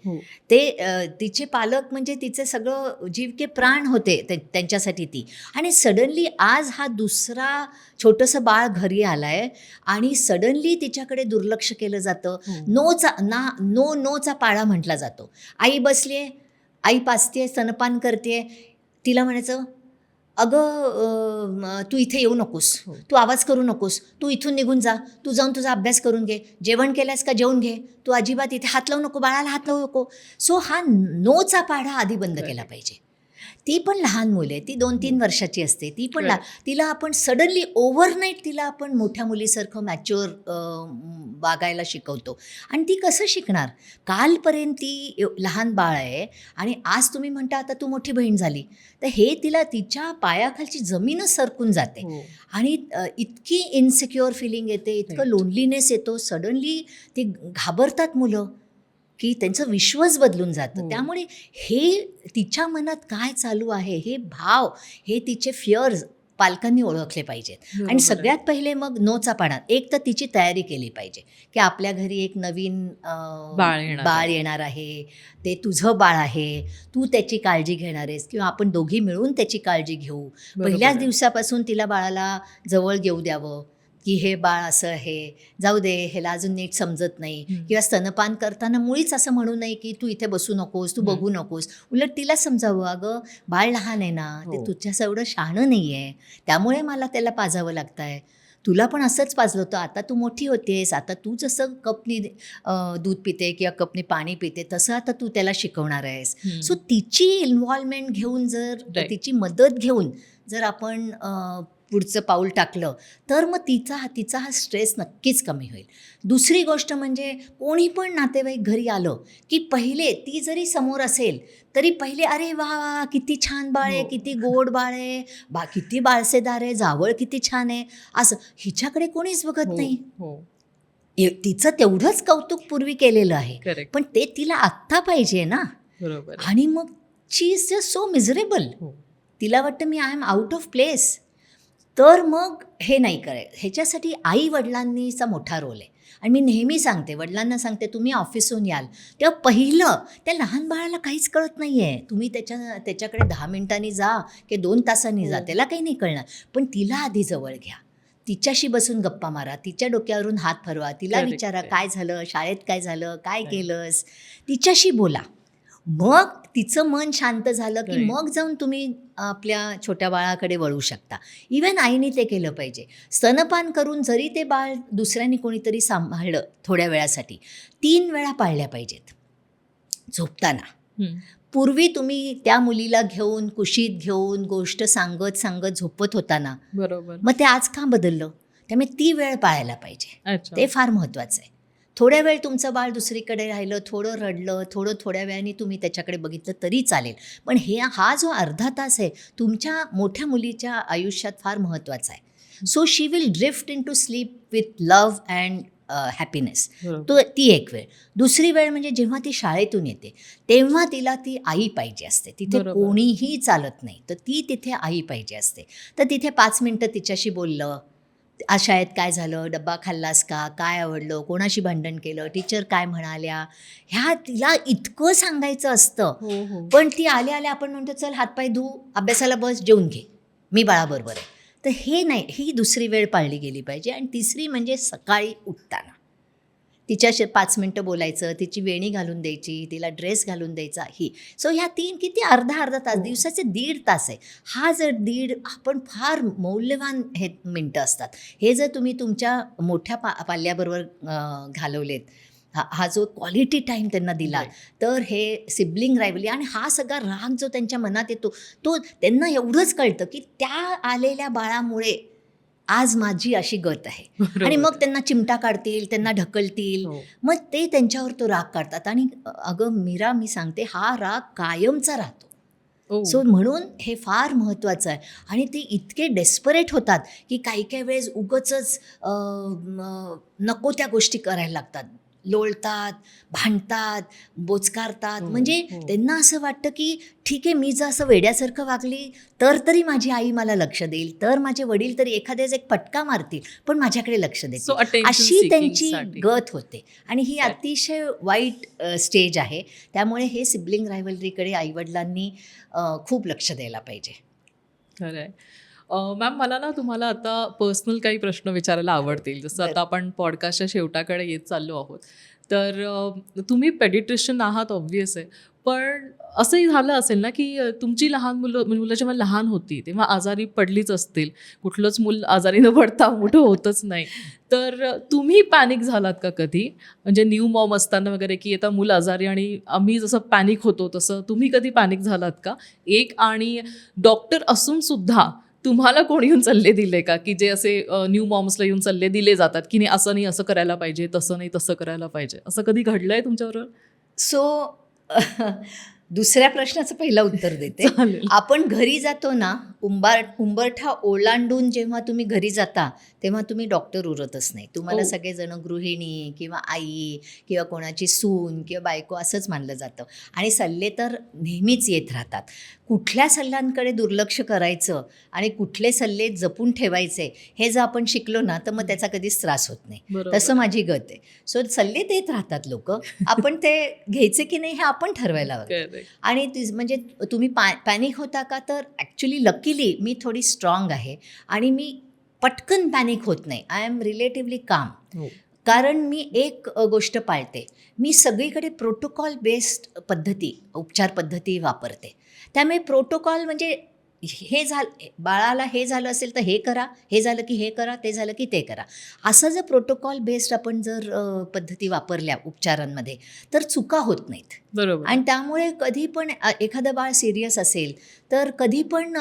ते तिचे पालक म्हणजे तिचे सगळं जीव के प्राण होते त्यांच्यासाठी ती. आणि सडनली आज हा दुसरा छोटंसं बाळ घरी आलं आहे, आणि सडनली तिच्याकडे दुर्लक्ष केलं जातं. नोचा पाळा म्हटला जातो. आई बसली आहे, आई पाचते, स्तनपान करते, तिला म्हणायचं तू इथे येऊ नकोस, हो. तू आवाज करू नकोस, तू इथून निघून जा, तू जाऊन तुझा अभ्यास करून घे, जेवण केल्यास का जेवून घे, तू अजिबात इथे हात लावू नको, बाळाला हात लावू नको. सो हा नोचा पाढा आधी बंद केला पाहिजे. ती पण लहान मुलं आहे, ती 2-3 वर्षाची असते, ती पण तिला आपण सडनली ओव्हरनाईट तिला आपण मोठ्या मुलीसारखं मॅच्युअर वागायला शिकवतो. आणि ती कसं शिकणार? कालपर्यंत ती लहान बाळ आहे आणि आज तुम्ही म्हणता आता तू मोठी बहीण झाली, तर हे तिला तिच्या पायाखालची जमीनच सरकून जाते. हो. आणि इतकी इन्सिक्युअर फिलिंग येते, इतकं Right. लोनलीनेस येतो, सडनली ती घाबरतात मुलं की त्यांचं विश्वच बदलून जातं. हो. त्यामुळे हे तिच्या मनात काय चालू आहे, हे भाव, हे तिचे फिअर्स पालकांनी ओळखले पाहिजेत. बरोबर आणि आहे. सगळ्यात पहिले मग नोचा पाढा, एक तर तिची तयारी केली पाहिजे की आपल्या घरी एक नवीन बाळ येणार बाळ आहे. येणार आहे, ते तुझं बाळ आहे, तू त्याची काळजी घेणार आहेस किंवा आपण दोघी मिळून त्याची काळजी घेऊ. बरोबर पहिल्याच आहे. दिवसापासून तिला बाळाला जवळ घेऊ द्यावं की हे बाळ असं आहे, जाऊ दे, ह्याला अजून नीट समजत नाही. किंवा स्तनपान करताना मुळीच असं म्हणू नये की तू इथे बसू नकोस, तू बघू नकोस. उलट तिला समजावं, अगं बाळ लहान आहे ना, ते हो. तुझ्यास एवढं शहाणं नाही आहे, त्यामुळे मला त्याला पाजावं लागतं आहे. तुला पण असंच पाजलं होतं, आता तू मोठी होतेस, आता तू जसं कपनी दूध पिते किंवा कपनी पाणी पिते तसं आता तू त्याला शिकवणार आहेस. सो तिची इन्व्हॉल्वमेंट घेऊन, जर Right. तिची मदत घेऊन जर आपण पुढचं पाऊल टाकलं तर मग तिचा हा स्ट्रेस नक्कीच कमी होईल. दुसरी गोष्ट म्हणजे कोणी पण नातेवाईक घरी आलं की पहिले ती जरी समोर असेल तरी पहिले अरे वा वा किती छान बाळ आहे, हो. किती गोड बाळ आहे, किती बाळसेदार आहे, जावळ किती छान आहे, असं हिच्याकडे कोणीच बघत नाही. हो. तिचं तेवढंच कौतुक पूर्वी केलेलं आहे, करेक्ट. पण ते तिला आत्ता पाहिजे ना. बरोबर आहे. आणि मग she is just so miserable. हो. तिला वाटतं मी I am out of place. तर मग हे नाही करायचं. ह्याच्यासाठी आई वडिलांनीचा मोठा रोल आहे. आणि मी नेहमी सांगते, वडिलांना सांगते, तुम्ही ऑफिसहून याल तेव्हा पहिलं त्या लहान बाळाला काहीच कळत नाही आहे, तुम्ही त्याच्याकडे 10 मिनिटांनी जा की 2 तासांनी जा, हो. त्याला काही नाही कळणार. पण तिला आधी जवळ घ्या, तिच्याशी बसून गप्पा मारा, तिच्या डोक्यावरून हात फिरवा, तिला Correct विचारा आहे. काय झालं, शाळेत काय झालं, काय Right. केलंस, तिच्याशी बोला. मग तिचं मन शांत झालं की Right. मग जाऊन तुम्ही आपल्या छोट्या बाळाकडे वळू शकता. इवन आईने ते केलं पाहिजे. स्तनपान करून जरी ते बाळ दुसऱ्यांनी कोणीतरी सांभाळलं थोड्या वेळासाठी, 3 वेळा पाळल्या पाहिजेत झोपताना. हम्म. पूर्वी तुम्ही त्या मुलीला घेऊन, कुशीत घेऊन, गोष्ट सांगत सांगत झोपत होता ना, बरोबर. मग ते आज का बदललं? त्यामुळे ती वेळ पाळायला पाहिजे. अच्छा. ते फार महत्त्वाचं आहे. थोड्या वेळ तुमचं बाळ दुसरीकडे राहिलं, थोडं रडलं, थोड्या वेळाने तुम्ही त्याच्याकडे बघितलं तरी चालेल. पण हा जो अर्धा तास आहे तुमच्या मोठ्या मुलीच्या आयुष्यात फार महत्त्वाचा आहे. So she will drift in to sleep with love and happiness. बरोबर. ती एक वेळ. दुसरी वेळ म्हणजे जेव्हा ती शाळेतून येते तेव्हा तिला ती आई पाहिजे असते. तिथे बरोबर. कोणीही चालत नाही, तर ती तिथे आई पाहिजे असते. तर तिथे 5 मिनटं तिच्याशी बोललं, आज शाळेत काय झालं, डब्बा खाल्लास का, काय आवडलं, कोणाशी भांडण केलं, टीचर काय म्हणाल्या, ह्या तिला इतकं सांगायचं असतं. हो. हो. पण ती आल्या आपण म्हणतो चल हातपाय धू, अभ्यासाला बस, जेवून घे, मी बाळाबरोबर आहे. तर हे नाही, ही दुसरी वेळ पाळली गेली पाहिजे. आणि तिसरी म्हणजे सकाळी उठताना तिच्याशी 5 मिनटं बोलायचं, तिची वेणी घालून द्यायची, तिला ड्रेस घालून द्यायचा. सो ह्या 3 किती अर्धा तास, हो. दिवसाचे 1.5 तास आहे. हा जर आपण फार मौल्यवान हे मिनटं असतात. हे जर तुम्ही तुमच्या मोठ्या पाल्याबरोबर घालवलेत, हा जो क्वालिटी टाईम त्यांना दिला, Right. तर हे सिबलिंग रायव्हली आणि हा सगळा राग जो त्यांच्या मनात येतो, तो त्यांना एवढंच कळतं की त्या आलेल्या बाळामुळे आज माझी अशी गत आहे. बरोबर. आणि मग त्यांना चिमटा काढतील, त्यांना ढकलतील, हो. मग ते त्यांच्यावर तो राग काढतात. आणि अगं मीरा, मी सांगते, हा राग कायमचा राहतो. ओ. सो म्हणून हे फार महत्त्वाचं आहे. आणि ते इतके डेस्परेट होतात की काही वेळेस उगाचच नको त्या गोष्टी करायला लागतात, लोळतात, भांडतात, बोचकारतात. हो, म्हणजे हो. त्यांना असं वाटतं की ठीक आहे, मी जर असं वेड्यासारखं वागली तर तरी माझी आई मला लक्ष देईल, तर माझे वडील तरी एखाद्याच एक फटका मारतील पण माझ्याकडे लक्ष So, देतील, attention अशी seeking त्यांची साठी. गत होते. आणि ही Right. अतिशय वाईट स्टेज आहे. त्यामुळे हे सिबलिंग रायव्हलरीकडे आईवडिलांनी खूप लक्ष द्यायला पाहिजे. खरं आहे. मॅम, मला ना तुम्हाला आता पर्सनल काही प्रश्न विचारायला आवडतील. जसं बरं. आता आपण पॉडकास्टच्या शेवटाकडे येत चाललो आहोत. तर तुम्ही पेडिट्रिशियन आहात, ऑब्व्हियस आहे. पण असंही झालं असेल ना, की तुमची लहान मुलं जेव्हा लहान होती तेव्हा आजारी पडलीच असतील. कुठलंच मूल आजारी न पडता मोठं होतच नाही. तर तुम्ही पॅनिक झालात का कधी? म्हणजे न्यू मॉम असताना वगैरे, की आता मूल आजारी आणि आम्ही जसं पॅनिक होतो तसं तुम्ही कधी पॅनिक झालात का? आणि डॉक्टर असून सुद्धा तुम्हाला कोणी येऊन सल्ले दिले का, की जे असे न्यू मॉम्सला येऊन सल्ले दिले जातात, की नाही असं करायला पाहिजे, तसं नाही तसं करायला पाहिजे. असं कधी घडलंय तुमच्याबरोबर? सो दुसऱ्या प्रश्नाचं पहिलं उत्तर देते. चालेल. आपण घरी जातो ना, उंबरठा ओलांडून जेव्हा तुम्ही घरी जाता, तेव्हा तुम्ही डॉक्टर उरतच नाही. तुम्हाला हो. सगळेजण गृहिणी किंवा आई किंवा कोणाची सून किंवा बायको असंच मानलं जातं. आणि सल्ले तर नेहमीच येत राहतात. कुठल्या सल्ल्यांकडे दुर्लक्ष करायचं आणि कुठले सल्ले जपून ठेवायचे, हे जर आपण शिकलो ना, तर मग त्याचा कधीच त्रास होत नाही. बरोबर तसं आहे. माझी गत आहे. सो सल्ले देत राहतात लोकं. आपण ते घ्यायचे की नाही हे आपण ठरवायला हवं. Correct. आणि म्हणजे तुम्ही पॅनिक होता का, तर ॲक्च्युली लकीली मी थोडी स्ट्रॉंग आहे आणि मी पटकन पॅनिक होत नाही. आय एम रिलेटिव्हली काम. हो. कारण मी एक गोष्ट पाळते. मी सगळीकडे प्रोटोकॉल बेस्ड उपचार पद्धती वापरते. त्यामुळे प्रोटोकॉल म्हणजे बाळाला हे झालं असेल तर हे करा, हे झालं की हे करा, ते झालं की ते करा. असं जर प्रोटोकॉल बेस्ड आपण जर पद्धती वापरल्या उपचारांमध्ये, तर चुका होत नाहीत. बरोबर. आणि त्यामुळे कधी पण एखादं बाळ सिरियस असेल तर कधी पण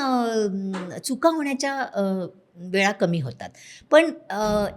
चुका होण्याच्या वेळा कमी होतात. पण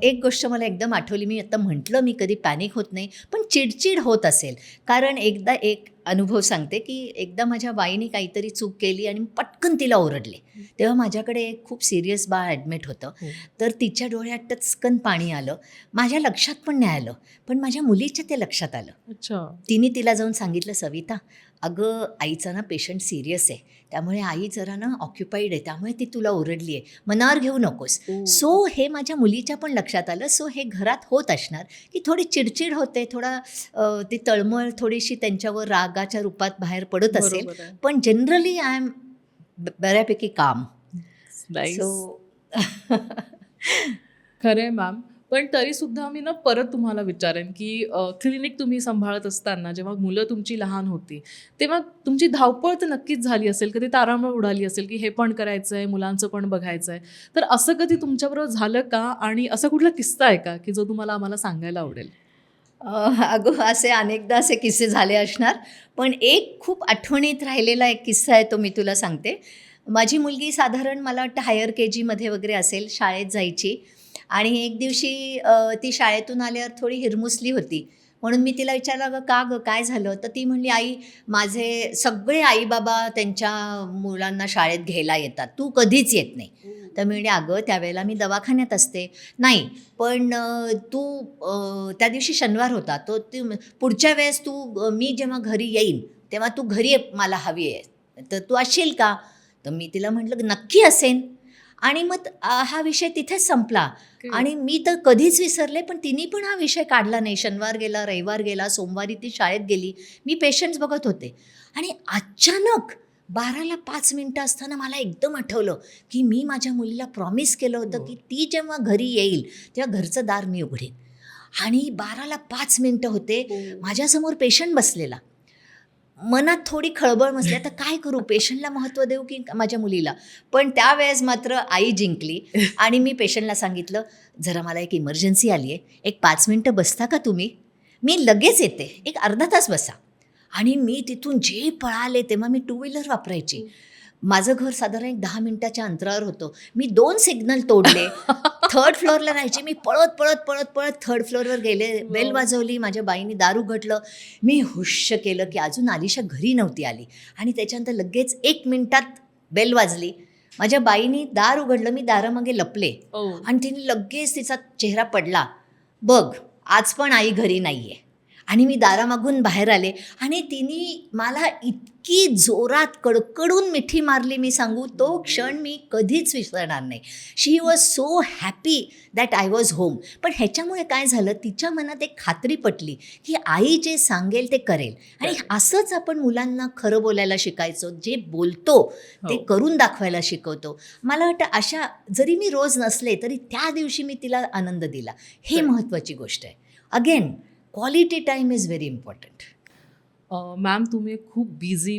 एक गोष्ट मला एकदम आठवली. मी आता म्हटलं मी कधी पॅनिक होत नाही, पण चिडचिड होत असेल. कारण एकदा एक अनुभव सांगते, की एकदा माझ्या बाईने काहीतरी चूक केली आणि पटकन तिला ओरडले. तेव्हा माझ्याकडे एक खूप सिरियस बाळ ॲडमिट होतं. हो. तर तिच्या डोळ्यात टचकन पाणी आलं. माझ्या लक्षात पण नाही आलं, पण माझ्या मुलीच्या ते लक्षात आलं. अच्छा. तिने तिला जाऊन सांगितलं, सविता अगं आईचा ना पेशंट सिरियस आहे, त्यामुळे आई जरा ना ऑक्युपाईड आहे, त्यामुळे ती तुला ओरडली आहे, मनावर घेऊ नकोस. ओ. सो हे माझ्या मुलीच्या पण लक्षात आलं. सो हे घरात होत असणार की थोडी चिडचिड होते, थोडा ती तळमळ थोडीशी त्यांच्यावर रागाच्या रूपात बाहेर पडत असेल. बरोबर आहे. पण जनरली आय एम बऱ्यापैकी काम. Nice. सो खरं आहे मॅम. पण तरीसुद्धा मी ना परत तुम्हाला विचारेन, की क्लिनिक तुम्ही सांभाळत असताना जेव्हा मुलं तुमची लहान होती, तेव्हा तुमची धावपळ तर नक्कीच झाली असेल, कधी तारांबळ उडाली असेल, की हे पण करायचं आहे, मुलांचं पण बघायचं आहे. तर असं कधी तुमच्याबरोबर झालं का? आणि असा कुठला किस्सा आहे का, की जो तुम्हाला आम्हाला सांगायला आवडेल? अगं असे अनेकदा असे किस्से झाले असणार. पण एक खूप आठवणीत राहिलेला एक किस्सा आहे, तो मी तुला सांगते. माझी मुलगी साधारण मला वाटतं हायर KGमध्ये वगैरे असेल, शाळेत जायची. आणि एक दिवशी ती शाळेतून आल्यावर थोडी हिरमुसली होती. म्हणून मी तिला विचारलं, अगं का गं काय झालं? तर ती म्हणली, आई माझे सगळे आई बाबा त्यांच्या मुलांना शाळेत घ्यायला येतात, तू कधीच येत नाही. तर मी म्हणले, अगं त्यावेळेला मी दवाखान्यात असते. नाही पण तू त्या दिवशी शनिवार होता, तो पुढच्या वेळेस मी जेव्हा घरी येईन तेव्हा तू घरी मला हवी आहे, तर तू असशील का? तर मी तिला म्हटलं नक्की असेन. आणि मग हा विषय तिथेच संपला. आणि मी तर कधीच विसरले, पण तिने पण हा विषय काढला नाही. शनिवार गेला, रविवार गेला, सोमवारी ती शाळेत गेली. मी पेशंट्स बघत होते आणि अचानक 12ला 5 मिनटं असताना मला एकदम आठवलं, की मी माझ्या मुलीला प्रॉमिस केलं होतं, की ती जेव्हा घरी येईल तेव्हा घरचं दार मी उघडेन. आणि 12ला 5 मिनटं होते, माझ्यासमोर पेशंट बसलेला. मनात थोडी खळबळ बसली, आता काय करू, पेशंटला महत्त्व देऊ की माझ्या मुलीला? पण त्यावेळेस मात्र आई जिंकली आणि मी पेशंटला सांगितलं, जरा मला एक इमर्जन्सी आली आहे, एक 5 मिनटं बसता का तुम्ही? मी लगेच येते, एक अर्धा तास बसा. आणि मी तिथून जे पळाले, तेव्हा मी 2 व्हीलर वापरायची. माझं घर साधारण एक 10 मिनटाच्या अंतरावर होतं. मी 2 सिग्नल तोडले. 3rd फ्लोअरला राहायचे. मी पळत 3rd फ्लोअरवर गेले. बेल वाजवली, माझ्या बाईने दार उघडलं. मी हुश्श केलं की अजून आलिशा घरी नव्हती आली. आणि त्याच्यानंतर लगेच 1 मिनिटात बेल वाजली. माझ्या बाईने दार उघडलं, मी दारामागे लपले. आणि तिने लगेच तिचा चेहरा पडला, बघ आज पण आई घरी नाही आहे. आणि मी दारामागून बाहेर आले आणि तिने मला इतकी जोरात कडकडून मिठी मारली, मी सांगू तो क्षण मी कधीच विसरणार नाही. She was so happy that I was home. पण ह्याच्यामुळे काय झालं, तिच्या मनात एक खात्री पटली की आई जे सांगेल ते करेल. आणि असंच आपण मुलांना खरं बोलायला शिकायचं, जे बोलतो ते करून दाखवायला शिकवतो. मला वाटतं अशा जरी मी रोज नसले तरी त्या दिवशी मी तिला आनंद दिला, हे महत्त्वाची गोष्ट आहे. Again quality time is very important. Ma'am तुम्ही खूप बिझी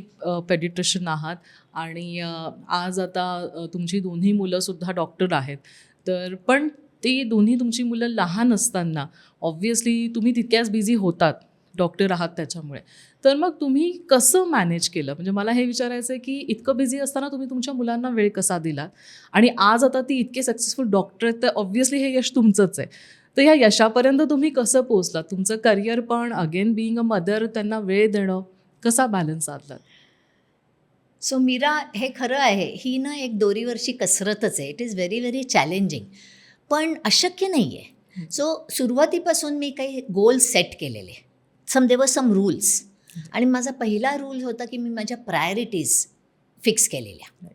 पेडिट्रिशियन आहात आणि आज आता तुमची दोन्ही मुलंसुद्धा डॉक्टर आहेत. तर पण ती दोन्ही तुमची मुलं लहान असताना ऑब्व्हियसली तुम्ही तितक्याच बिझी होतात, डॉक्टर आहात त्याच्यामुळे. तर मग तुम्ही कसं मॅनेज केलं? म्हणजे मला हे विचारायचं आहे की इतकं बिझी असताना तुम्ही तुमच्या मुलांना वेळ कसा दिलात? आणि आज आता ती इतके सक्सेसफुल डॉक्टर आहेत, तर ऑब्व्हियसली हे यश तुमचंच आहे. तर या यशापर्यंत तुम्ही कसं पोहोचलात? तुमचं करिअर पण, अगेन बिईंग अ मदर, त्यांना वेळ देणं, कसा बॅलन्स साधलात? सो मीरा, हे खरं आहे, ही ना एक दोरीवरची कसरतच आहे. It is very very challenging, पण अशक्य नाही आहे. सो सुरुवातीपासून मी काही गोल सेट केलेले, देवर सम रूल्स. आणि माझा पहिला रूल होता की मी माझ्या प्रायोरिटीज फिक्स केलेल्या.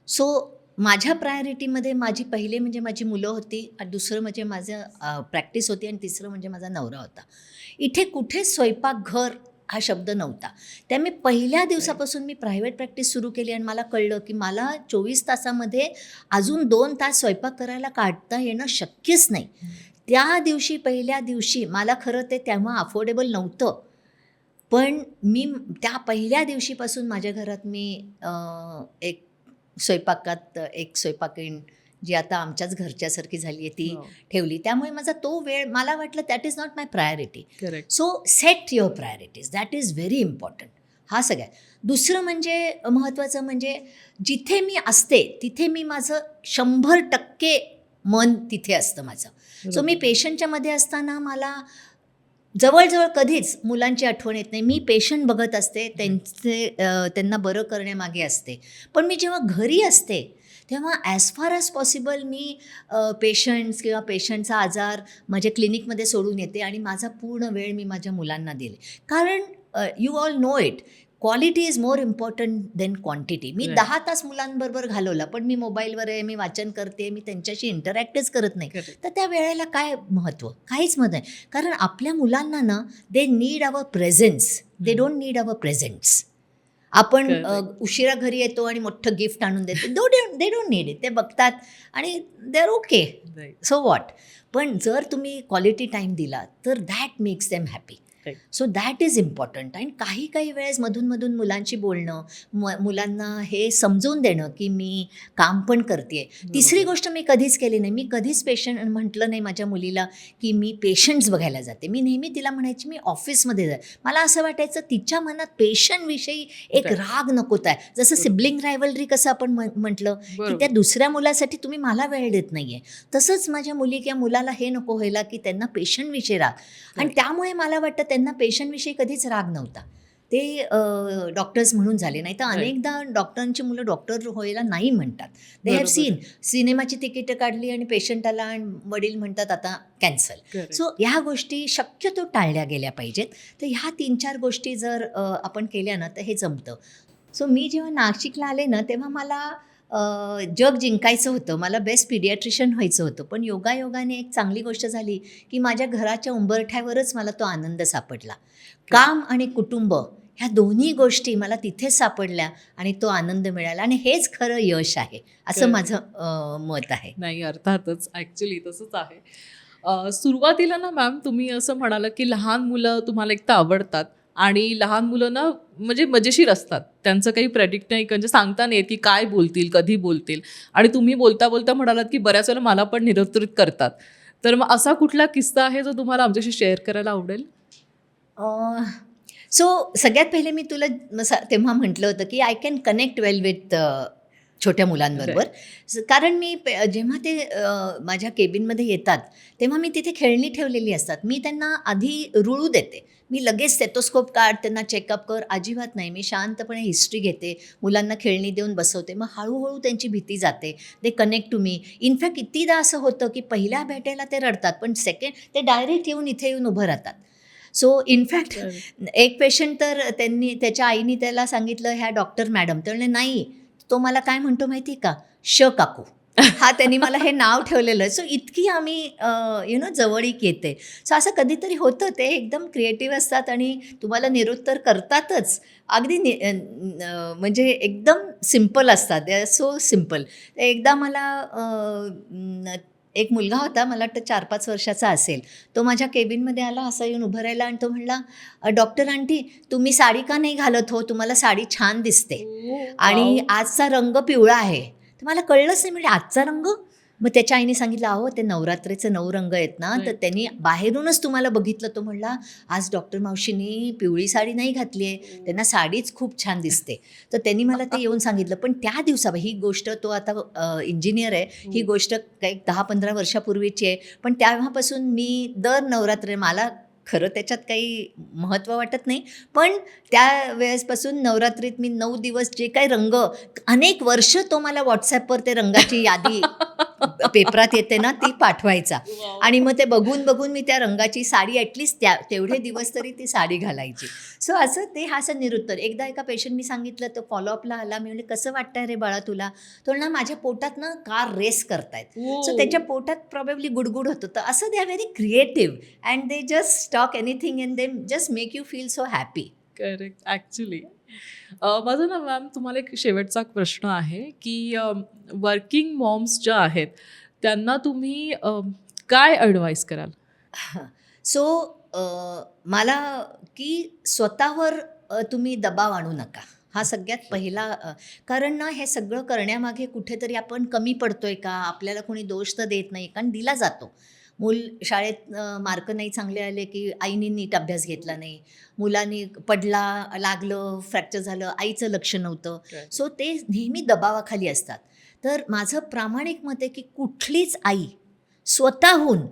सो माझ्या प्रायोरिटीमध्ये माझी पहिले म्हणजे माझी मुलं होती, आणि दुसरं म्हणजे माझं प्रॅक्टिस होती, आणि तिसरं म्हणजे माझा नवरा होता. इथे कुठे स्वयंपाकघर हा शब्द नव्हता. त्यामुळे पहिल्या दिवसापासून मी प्रायव्हेट प्रॅक्टिस सुरू केली, आणि मला कळलं की मला 24 तासामध्ये अजून 2 तास स्वयंपाक करायला काढता येणं शक्यच नाही. त्या दिवशी, पहिल्या दिवशी मला खरं ते तेव्हा अफोर्डेबल नव्हतं, पण मी त्या पहिल्या दिवशीपासून माझ्या घरात मी एक स्वयंपाकात एक स्वयंपाकीण, जी आता आमच्याच घरच्यासारखी झाली आहे, ती ठेवली. त्यामुळे माझा तो वेळ, मला वाटलं that is not my priority. Correct. So set your priorities, that is very important. हा सगळ्यात. दुसरं म्हणजे महत्त्वाचं म्हणजे जिथे मी असते तिथे मी माझं 100% मन तिथे असतं माझं. सो मी पेशंटच्या मध्ये असताना मला जवळजवळ कधीच मुलांची आठवण येत नाही. मी पेशंट बघत असते, त्यांना बरं करण्यामागे असते. पण मी जेव्हा घरी असते तेव्हा ॲज फार ॲज पॉसिबल मी पेशंट्स किंवा पेशंटचा आजार माझ्या क्लिनिकमध्ये सोडून येते, आणि माझा पूर्ण वेळ मी माझ्या मुलांना दिले. कारण you all know it, quality is more important than quantity. मी Right. 10 तास मुलांबरोबर घालवला, पण मी मोबाईलवर आहे, मी वाचन करते, मी त्यांच्याशी इंटरॅक्टच करत नाही. Correct. तर त्या वेळेला काय महत्त्व? काहीच महत्त्व नाही. कारण आपल्या मुलांना ना, they need our presence, they don't need our presents. आपण Correct. उशिरा घरी येतो आणि मोठं गिफ्ट आणून देतो, दे डोंट नीड इट. ते बघतात आणि they are okay, Right. So what. पण जर तुम्ही क्वालिटी टाईम दिला तर that makes them happy. Right. So that is important. आणि काही वेळेस मधून मुलांशी बोलणं, मुलांना हे समजून देणं की मी काम पण करते. तिसरी गोष्ट मी कधीच केली नाही, मी कधीच पेशंट म्हटलं नाही माझ्या मुलीला की मी पेशंट्स बघायला जाते. मी नेहमी तिला म्हणायची मी ऑफिसमध्ये जाते. मला असं वाटायचं तिच्या मनात पेशंटविषयी एक Right. राग नकोत आहे. जसं सिबलिंग रायव्हलरी कसं आपण म्हटलं की बरोबर. त्या दुसऱ्या मुलासाठी तुम्ही मला वेळ देत नाही आहे, तसंच माझ्या मुली किंवा मुलाला हे नको व्हायला की त्यांना पेशंटविषयी राग. आणि Right. त्यामुळे मला वाटतं त्यांना पेशंटविषयी कधीच राग नव्हता. ते डॉक्टर्स म्हणून झाले. नाही तर Right. अनेकदा डॉक्टरांची मुलं डॉक्टर व्हायला नाही म्हणतात. दे हॅव बरोबर. सीन, सिनेमाची तिकीटं काढली आणि पेशंट आला आणि वडील म्हणतात आता कॅन्सल. Correct. सो ह्या गोष्टी शक्यतो टाळल्या गेल्या पाहिजेत. तर ह्या 3-4 गोष्टी जर आपण केल्या ना तर हे जमतं. सो मी जेव्हा नाशिकला आले ना तेव्हा मला जग जिंकायचं होतं, मला बेस्ट पिडियाट्रिशियन व्हायचं होतं. पण योगायोगाने एक चांगली गोष्ट झाली की माझ्या घराच्या उंबरठ्यावरच मला तो आनंद सापडला. काम आणि कुटुंब ह्या दोन्ही गोष्टी मला तिथेच सापडल्या आणि तो आनंद मिळाला, आणि हेच खरं यश आहे असं Correct. माझं मत आहे. नाही, अर्थातच ॲक्च्युली तसंच आहे. सुरुवातीला ना मॅम तुम्ही असं म्हणालात की लहान मुलं तुम्हाला एक तर आवडतात आणि लहान मुलं ना म्हणजे मजेशीर असतात. त्यांचं काही प्रेडिक्ट नाही, म्हणजे सांगता नाही येत की काय बोलतील, कधी बोलतील. आणि तुम्ही बोलता बोलता म्हणालात की बऱ्याच वेळेला मला पण निरुत्तरित करतात. तर मग असा कुठला किस्सा आहे जो तुम्हाला आमच्याशी शेअर करायला आवडेल? सो सगळ्यात पहिले मी तुला तेव्हा म्हटलं होतं की I can connect well with छोट्या मुलांबरोबर. कारण मी जेव्हा ते माझ्या केबिनमध्ये येतात तेव्हा मी तिथे खेळणी ठेवलेली असतात. मी त्यांना आधी रुळू देते. मी लगेच स्टेथोस्कोप काढ, त्यांना चेकअप कर, अजिबात नाही. मी शांतपणे हिस्ट्री घेते, मुलांना खेळणी देऊन बसवते. मग हळूहळू त्यांची भीती जाते. They connect to me. In fact कितीदा असं होतं की पहिल्या भेटेला ते रडतात, पण सेकंड ते डायरेक्ट इथे येऊन उभं राहतात. सो इनफॅक्ट एक पेशंट तर त्याच्या आईने त्याला सांगितलं ह्या डॉक्टर मॅडम, तर म्हणले नाही, तो मला काय म्हणतो माहिती का, काकू. हा त्यांनी मला हे नाव ठेवलेलं. सो इतकी आम्ही जवळीक येते. सो असं कधीतरी होतं, ते एकदम क्रिएटिव्ह असतात आणि तुम्हाला निरुत्तर करतातच. अगदी म्हणजे एकदम सिम्पल असतात. They are so simple. एकदा मला एक मुलगा होता, मला वाटतं 4-5 वर्षाचा असेल. तो माझ्या केबिनमध्ये आला, असा येऊन उभं राहिला आणि तो म्हणला, डॉक्टर आंटी तुम्ही साडी का नाही घालत हो, तुम्हाला साडी छान दिसते आणि आजचा रंग पिवळा आहे. तर मला कळलंच नाही, म्हणजे आजचा रंग. मग त्याच्या आईने सांगितलं, अहो ते नवरात्रीचे 9 रंग आहेत ना, तर त्यांनी बाहेरूनच तुम्हाला बघितलं. तो म्हणला, आज डॉक्टर मावशीनी पिवळी साडी नाही घातली आहे, त्यांना साडीच खूप छान दिसते. तर त्यांनी मला ते येऊन सांगितलं. पण त्या दिवसावर ही गोष्ट, तो आता इंजिनियर आहे, ही गोष्ट काही 10-15 वर्षापूर्वीची आहे. पण तेव्हापासून मी दर नवरात्री, मला खरं त्याच्यात काही महत्त्व वाटत नाही, पण त्या वेळेसपासून नवरात्रीत मी 9 दिवस जे काही रंग, अनेक वर्ष तो मला व्हॉट्सॲपवर ते रंगाची यादी पेपरात येते ना, ती पाठवायचा. आणि मग ते बघून बघून मी त्या रंगाची साडी ॲटलिस्ट तेवढे दिवस तरी ती साडी घालायची. सो असं ते हा असं निरुत्तर. एकदा एका पेशंटनी सांगितलं, तो फॉलोअपला आला. मी म्हणले, कसं वाटतंय रे बाळा तुला? तो ना माझ्या पोटात ना कार रेस करतायत. सो त्याच्या पोटात प्रॉबेबली गुडगुड होतं. तर असं they are very creative and they just talk anything and they just make you feel so happy. Correct. Actually माझं ना मॅम तुम्हाला एक शेवटचा प्रश्न आहे की वर्किंग मॉम्स ज्या आहेत त्यांना तुम्ही काय ॲडवाईस कराल? सो मला की स्वतःवर तुम्ही दबाव आणू नका. हा सगळ्यात पहिला. कारण ना हे सगळं करण्यामागे कुठेतरी आपण कमी पडतोय का, आपल्याला कोणी दोष तर देत नाही, कारण दिला जातो. मूल शाळेत मार्क नाही चांगले आले की आईने नीट अभ्यास घेतला नाही, मुलांनी पडला, लागलं, फ्रॅक्चर झालं, आईचं लक्ष नव्हतं. सो ते नेहमी दबावाखाली असतात. तर माझं प्रामाणिक मत आहे की कुठलीच आई स्वतःहून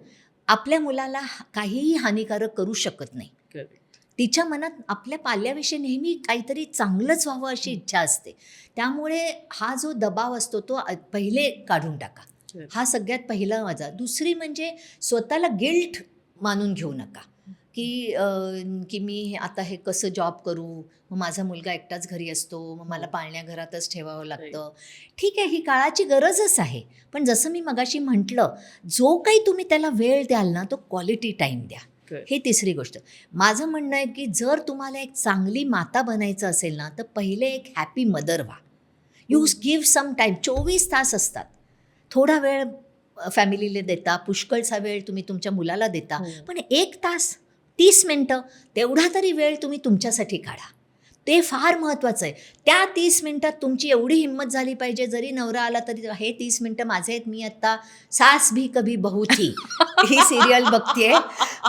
आपल्या मुलाला काहीही हानिकारक करू शकत नाही. तिच्या मनात आपल्या पाल्याविषयी नेहमी काहीतरी चांगलंच व्हावं अशी इच्छा असते. त्यामुळे हा जो दबाव असतो तो पहिले काढून टाका. हा सगळ्यात पहिला माझा. दुसरी म्हणजे स्वतःला गिल्ट मानून घेऊ नका की मी आता हे कसं जॉब करू, मग माझा मुलगा एकटाच घरी असतो, मग मला पाळण्याघरातच ठेवावं लागतं. ठीक आहे, ही काळाची गरजच आहे. पण जसं मी मगाशी म्हटलं, जो काही तुम्ही त्याला वेळ द्याल ना, तो क्वालिटी टाईम द्या. ही तिसरी गोष्ट. माझं म्हणणं आहे की जर तुम्हाला एक चांगली माता बनायचं असेल ना, तर पहिले एक हॅपी मदर व्हा. You give some time. 24 तास असतात. थोडा वेळ फॅमिलीला देता, पुष्कळचा वेळ तुम्ही तुमच्या मुलाला देता, पण 1 तास 30 मिनटं तेवढा तरी वेळ तुम्ही तुमच्यासाठी काढा. ते फार महत्त्वाचं आहे. त्या 30 मिनटात तुमची एवढी हिंमत झाली पाहिजे, जरी नवरा आला तरी हे 30 मिनटं माझे आहेत, मी आत्ता सास भी कभी बहू थी ही सिरियल बघतेय,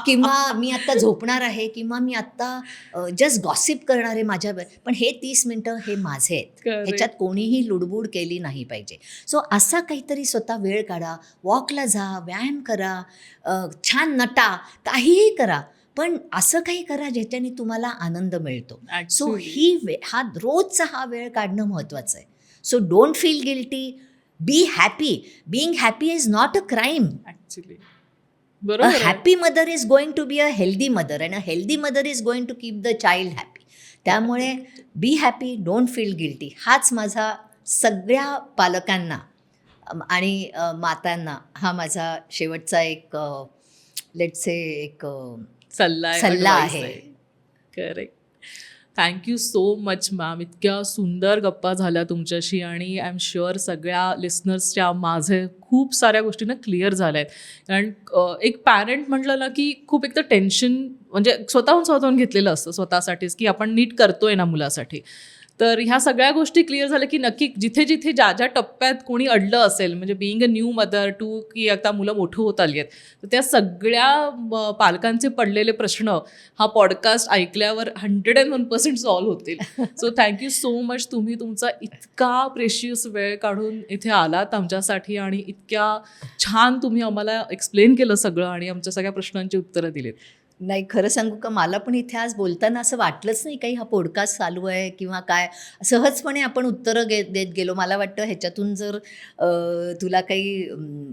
किंवा मी आत्ता झोपणार आहे, किंवा मी आत्ता जस्ट गॉसिप करणार आहे माझ्या, पण हे 30 मिनटं हे माझे आहेत. ह्याच्यात कोणीही लुडबुड केली नाही पाहिजे. सो असा काहीतरी स्वतः वेळ काढा. वॉकला जा, व्यायाम करा, छान नटा, काहीही करा, पण असं काही करा ज्याच्याने तुम्हाला आनंद मिळतो. सो हा रोजचा हा वेळ काढणं महत्त्वाचं आहे. So don't feel guilty, be happy. Being happy is not a crime. Actually a happy mother is going to be a healthy mother, and a healthy mother is going to keep the child happy. त्यामुळे be happy, don't feel guilty. हाच माझा सगळ्या पालकांना आणि मातांना हा माझा शेवटचा एक लेट्स से एक सल्ला आहे. Correct. Thank you so much ma'am. इतक्या सुंदर गप्पा झाल्या तुमच्याशी आणि आय एम शुअर सगळ्या लिस्नर्सच्या माझे खूप साऱ्या गोष्टी ना क्लिअर झाल्या आहेत. कारण एक पॅरेंट म्हटलं ना की खूप एक तर टेन्शन म्हणजे स्वतःहून घेतलेलं असतं स्वतःसाठीच, की आपण नीट करतोय ना मुलासाठी. तर ह्या सगळ्या गोष्टी क्लिअर झाल्या की नक्की जिथे जिथे ज्या ज्या टप्प्यात कोणी अडलं असेल, म्हणजे being a new mother too की आता मुलं मोठं होत आली आहेत, तर त्या सगळ्या पालकांचे पडलेले प्रश्न हा पॉडकास्ट ऐकल्यावर 101% सॉल्व्ह होतील. So thank you so much. तुम्ही तुमचा इतका प्रेशियस वेळ काढून इथे आलात आमच्यासाठी आणि इतक्या छान तुम्ही आम्हाला एक्सप्लेन केलं सगळं आणि आमच्या सगळ्या प्रश्नांची उत्तरं दिलीत. नाही, खरं सांगू का, मला पण इथे आज बोलताना असं वाटलंच नाही काही हा पॉडकास्ट चालू आहे किंवा काय. सहजपणे आपण उत्तरं देत गेलो. मला वाटतं ह्याच्यातून जर तुला काही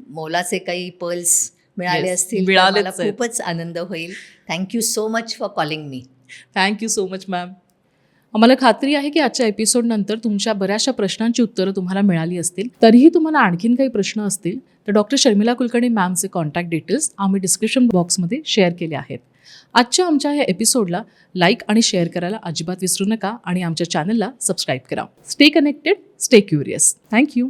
मोलाचे काही पर्ल्स मिळाले असतील तर मला खूपच आनंद होईल. Thank you so much for calling me. Thank you so much ma'am. आम्हाला खात्री आहे की आजच्या एपिसोडनंतर तुमच्या बऱ्याचशा प्रश्नांची उत्तरं तुम्हाला मिळाली असतील. तरीही तुम्हाला आणखीन काही प्रश्न असतील तर डॉक्टर शर्मिला कुलकर्णी मॅमचे कॉन्टॅक्ट डिटेल्स आम्ही डिस्क्रिप्शन बॉक्समध्ये शेअर केले आहेत. आजच्या आमच्या ह्या एपिसोडला लाईक आणि शेअर करायला अजिबात विसरू नका आणि आमच्या चॅनलला सबस्क्राईब करा. Stay connected, stay curious. Thank you.